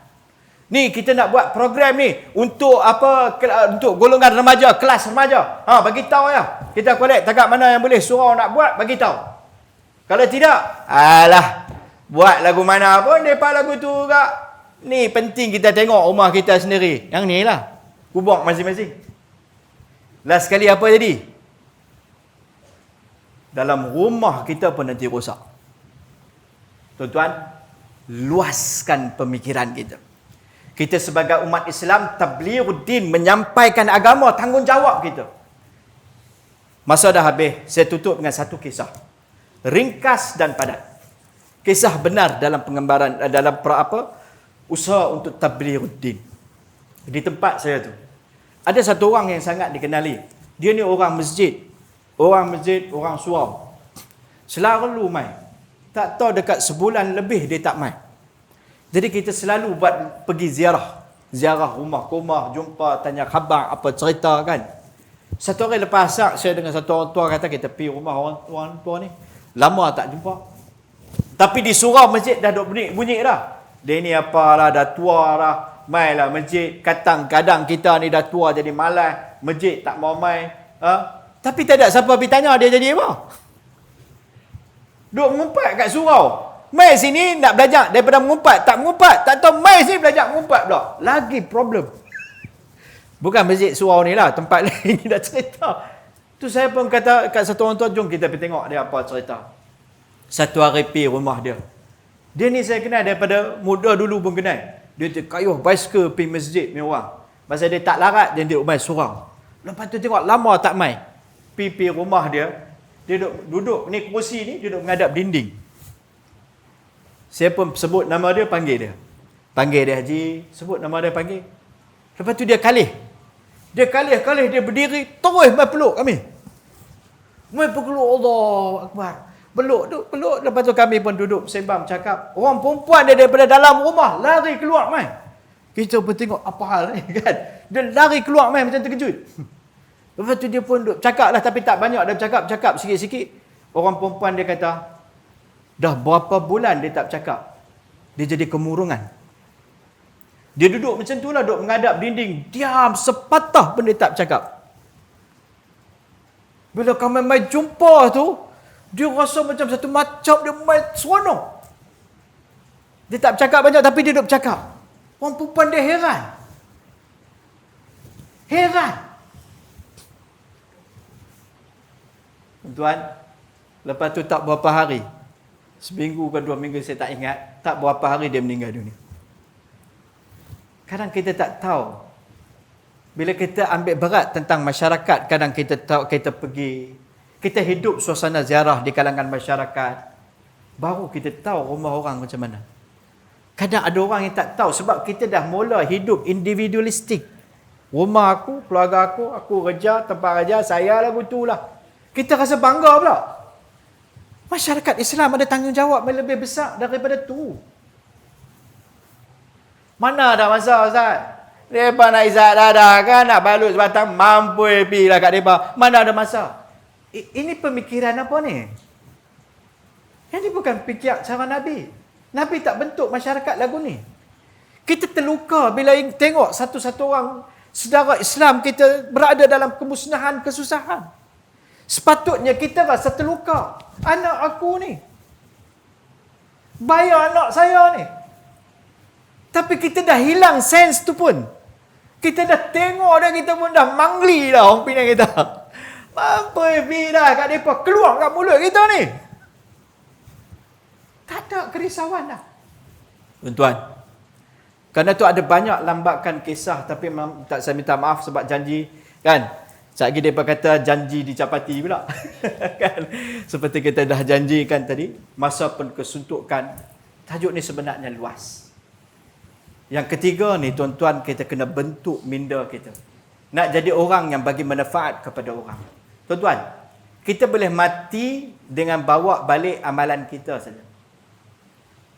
Ni kita nak buat program ni untuk apa, untuk golongan remaja, kelas remaja. Bagi tahu ya. Kita collect takat mana yang boleh surau nak buat, bagi tahu. Kalau tidak, alah, buat lagu mana pun depa lagu tu juga. Ni penting kita tengok rumah kita sendiri. Yang ni lah. Kubur masing-masing. Last sekali apa jadi? Dalam rumah kita pun nanti rosak. Tuan-tuan, luaskan pemikiran kita. Kita sebagai umat Islam, tablighuddin, menyampaikan agama, tanggungjawab kita. Masa dah habis, saya tutup dengan satu kisah. Ringkas dan padat. Kisah benar dalam penggambaran, dalam usaha untuk tabliruddin. Di tempat saya tu ada satu orang yang sangat dikenali. Dia ni orang masjid, orang surau. Selalu mai. Tak tahu dekat sebulan lebih dia tak mai. Jadi kita selalu buat pergi ziarah rumah, jumpa, tanya khabar, apa cerita kan. Satu hari lepas asar, saya dengan satu orang tua kata kita pergi rumah orang tua ni. Lama tak jumpa. Tapi di surau masjid dah duk bunyi dah. Dia ni apalah, dah tua dah. Mailah masjid. Kadang-kadang kita ni dah tua jadi malas. Masjid tak mau mai. Tapi tak ada siapa pergi tanya dia jadi apa. Duk mengumpat kat surau. Mai sini nak belajar daripada mengumpat. Tak mengumpat. Tak tahu mai sini belajar mengumpat pula. Lagi problem. Bukan masjid surau ni lah. Tempat lain ni dah cerita. Tu saya pun kata kat satu orang tua, jom kita pergi tengok dia apa cerita. Satu hari pergi rumah dia. Dia ni saya kenal daripada muda dulu pun kenal. Dia kayuh bicycle pergi masjid ni orang. Pasal dia tak larat, dia duduk main surau. Lepas tu tengok lama tak main. Pergi rumah dia. Dia duduk ni kursi ni, dia duduk menghadap dinding. Saya pun sebut nama dia, panggil dia. Panggil dia Haji, sebut nama dia, panggil. Lepas tu dia kalih. Dia kalih, dia berdiri, terus main peluk kami. Main peluk, Allah Akbar. Peluk. Lepas tu kami pun duduk sembang cakap. Orang perempuan dia daripada dalam rumah lari keluar main. Kita pun tengok apa hal ni kan. Dia lari keluar main macam terkejut. Lepas tu dia pun duduk cakap lah, tapi tak banyak. Dia cakap sikit-sikit. Orang perempuan dia kata, dah berapa bulan dia tak bercakap. Dia jadi kemurungan. Dia duduk macam tu lah, duduk menghadap dinding. Diam sepatah pun dia tak bercakap. Bila kami main jumpa tu, dia rasa macam satu macam dia main seronok. Dia tak bercakap banyak tapi dia duduk bercakap. Orang perempuan dia heran. Tuan, lepas tu tak berapa hari. Seminggu ke 2 minggu saya tak ingat. Tak berapa hari dia meninggal dunia. Kadang kita tak tahu. Bila kita ambil berat tentang masyarakat, kadang kita tahu, kita pergi, kita hidup suasana ziarah di kalangan masyarakat, baru kita tahu rumah orang macam mana. Kadang ada orang yang tak tahu sebab kita dah mula hidup individualistik. Rumah aku, keluarga aku kerja, tempat kerja, saya lah betul lah. Kita rasa bangga pula. Masyarakat Islam ada tanggungjawab yang lebih besar daripada tu. Mana ada masa Ustaz? Mereka nak izat dah kan, nak balut sebatang, mampu pergi lah kat mereka. Mana ada masa? Ini pemikiran apa ni? Ini bukan fikir cara Nabi. Nabi tak bentuk masyarakat lagu ni. Kita terluka bila tengok satu-satu orang saudara Islam kita berada dalam kemusnahan, kesusahan. Sepatutnya kita rasa terluka. Anak aku ni. Bayar anak saya ni. Tapi kita dah hilang sense tu pun. Kita dah tengok dah, kita pun dah mangli dah orang Penang kita. Mampu pergi dah kat mereka, keluar kat mulut kita ni. Tak ada kerisauan dah. Tuan-tuan, kerana tu ada banyak lambakan kisah, tapi saya minta maaf sebab janji kan. Sekejap lagi mereka kata janji dicapati pula. Kan? Seperti kita dah janjikan tadi, masa pun kesuntukan. Tajuk ni sebenarnya luas. Yang ketiga ni tuan-tuan, kita kena bentuk minda kita. Nak jadi orang yang bagi manfaat kepada orang. Tuan-tuan, kita boleh mati dengan bawa balik amalan kita saja.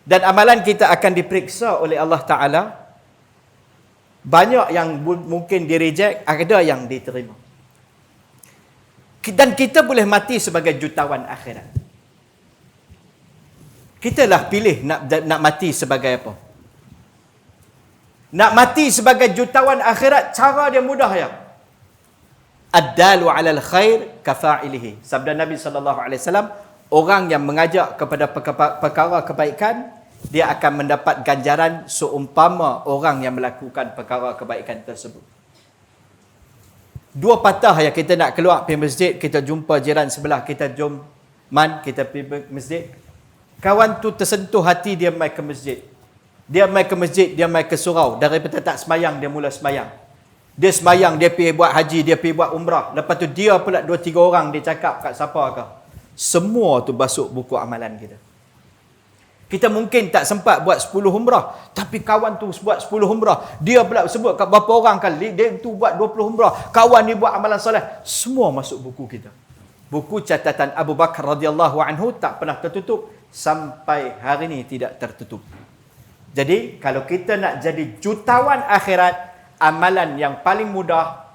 Dan amalan kita akan diperiksa oleh Allah Ta'ala. Banyak yang mungkin di-reject, ada yang diterima. Dan kita boleh mati sebagai jutawan akhirat. Kita lah pilih nak mati sebagai apa. Nak mati sebagai jutawan akhirat, cara dia mudah ya. Ad-dalu 'alal khair kafa'ilihi. Sabda Nabi SAW, orang yang mengajak kepada perkara kebaikan, dia akan mendapat ganjaran seumpama orang yang melakukan perkara kebaikan tersebut. Dua patah yang kita nak keluar pergi masjid, kita jumpa jiran sebelah kita, jom man kita pergi masjid. Kawan tu tersentuh hati, dia mai ke masjid. Dia mai ke masjid, dia mai ke surau. Daripada tak semayang, dia mula semayang. Dia semayang, dia pergi buat haji, dia pergi buat umrah. Lepas tu dia pula 2-3 orang dia cakap kat siapa ke. Semua tu masuk buku amalan kita. Kita mungkin tak sempat buat 10 umrah, tapi kawan tu buat 10 umrah. Dia pula sebut kat berapa orang kali, dia tu buat 20 umrah. Kawan ni buat amalan soleh. Semua masuk buku kita. Buku catatan Abu Bakar radhiyallahu anhu tak pernah tertutup. Sampai hari ini tidak tertutup. Jadi, kalau kita nak jadi jutawan akhirat, amalan yang paling mudah,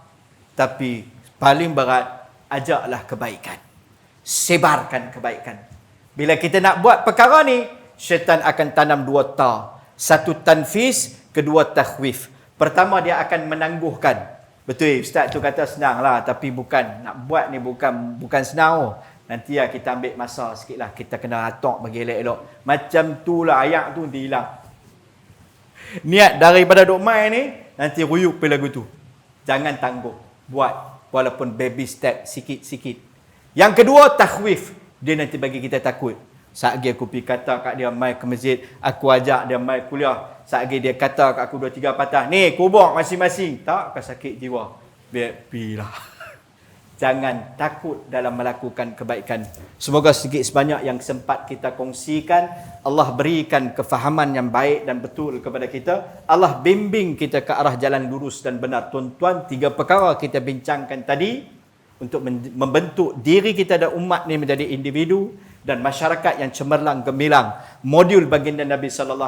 tapi paling berat, ajaklah kebaikan. Sebarkan kebaikan. Bila kita nak buat perkara ni, syaitan akan tanam 2 tar. Satu tanfis, kedua takhwif. Pertama dia akan menangguhkan. Betul, ustaz tu kata senang lah, tapi bukan. Nak buat ni bukan senang. Oh. Nanti lah kita ambil masa sikit lah. Kita kena atok bagi elok-elok. Macam tu lah ayat tu nanti hilang. Niat daripada duk main ni, nanti ruyuk pergi lagu tu. Jangan tangguh. Buat. Walaupun baby step, sikit-sikit. Yang kedua, takhwif. Dia nanti bagi kita takut. Saat aku pergi kata kat dia mai ke masjid, aku ajak dia mai kuliah. Saat dia kata kat aku 2-3 patah, ni kubur masing-masing. Tak, kau sakit jiwa. Biar pilah. Jangan takut dalam melakukan kebaikan. Semoga sedikit sebanyak yang sempat kita kongsikan, Allah berikan kefahaman yang baik dan betul kepada kita. Allah bimbing kita ke arah jalan lurus dan benar. Tuan-tuan, 3 perkara kita bincangkan tadi untuk membentuk diri kita dan umat ni menjadi individu dan masyarakat yang cemerlang gemilang. Modul baginda Nabi SAW.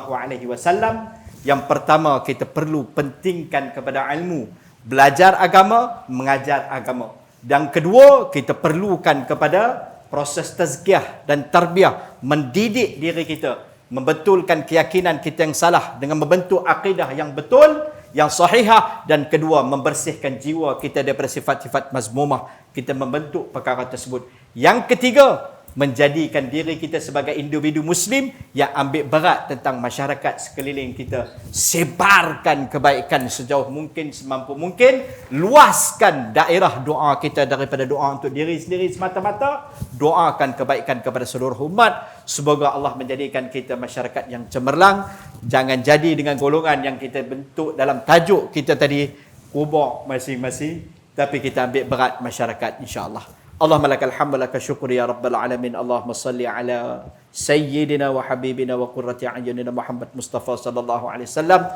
Yang pertama, kita perlu pentingkan kepada ilmu. Belajar agama, mengajar agama. Dan kedua, kita perlukan kepada proses tazkiyah dan tarbiyah. Mendidik diri kita. Membetulkan keyakinan kita yang salah dengan membentuk akidah yang betul, yang sahihah. Dan kedua, membersihkan jiwa kita daripada sifat-sifat mazmumah. Kita membentuk perkara tersebut. Yang ketiga, menjadikan diri kita sebagai individu Muslim yang ambil berat tentang masyarakat sekeliling kita. Sebarkan kebaikan sejauh mungkin, semampu mungkin. Luaskan daerah doa kita daripada doa untuk diri sendiri semata-mata. Doakan kebaikan kepada seluruh umat. Semoga Allah menjadikan kita masyarakat yang cemerlang. Jangan jadi dengan golongan yang kita bentuk dalam tajuk kita tadi, kubur masing-masing, tapi kita ambil berat masyarakat, insya-Allah. Allahumma lakal hamdu laka syukur ya rabbal alamin. Allahumma salli ala sayyidina wa habibina wa qurrati a'yunina Muhammad Mustafa sallallahu alaihi wasallam.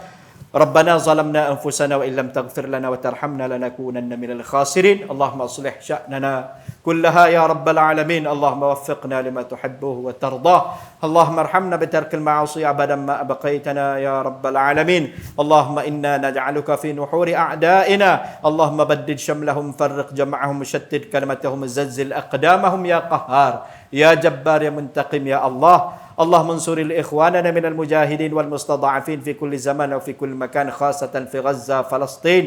Rabbana zalamna anfusana wa illam taghfir lana wa tarhamna lanakunanna minal khasirin. Allahumma aslih sya'nana kullaha ya rabbal alamin. Allahumma waffiqna lima tuhibbuhu wa tardah. Allahumma arhamna bitarkil ma'asi abadan ma abqaitana ya rabbal alamin. Allahumma inna naj'aluka fi nuhuri a'da'ina. Allahumma baddid shamlahum, farriq jam'ahum, shattit kalimatahum, zazzil aqdamahum ya qahhar ya jabbar ya muntaqim ya Allah. اللهم انصر الإخواننا من المجاهدين والمستضعفين في كل زمان وفي كل مكان، خاصة في غزة فلسطين،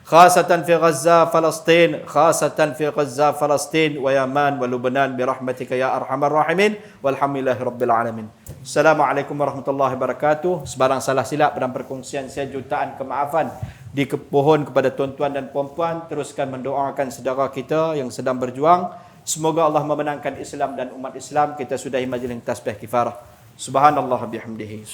خاصة في غزة فلسطين، خاصة في غزة فلسطين ويمان ولبنان برحمتك يا أرحم الراحمين والحمد لله رب العالمين. Assalamualaikum warahmatullahi wabarakatuh. Sebarang salah silap dalam perkongsian saya, jutaan kemaafan dikepohon kepada tuan-tuan dan puan-puan. Teruskan mendoakan saudara kita yang sedang berjuang. Semoga Allah memenangkan Islam dan umat Islam. Kita sudahi majlis tasbih kifarah. Subhanallah bihamdihi.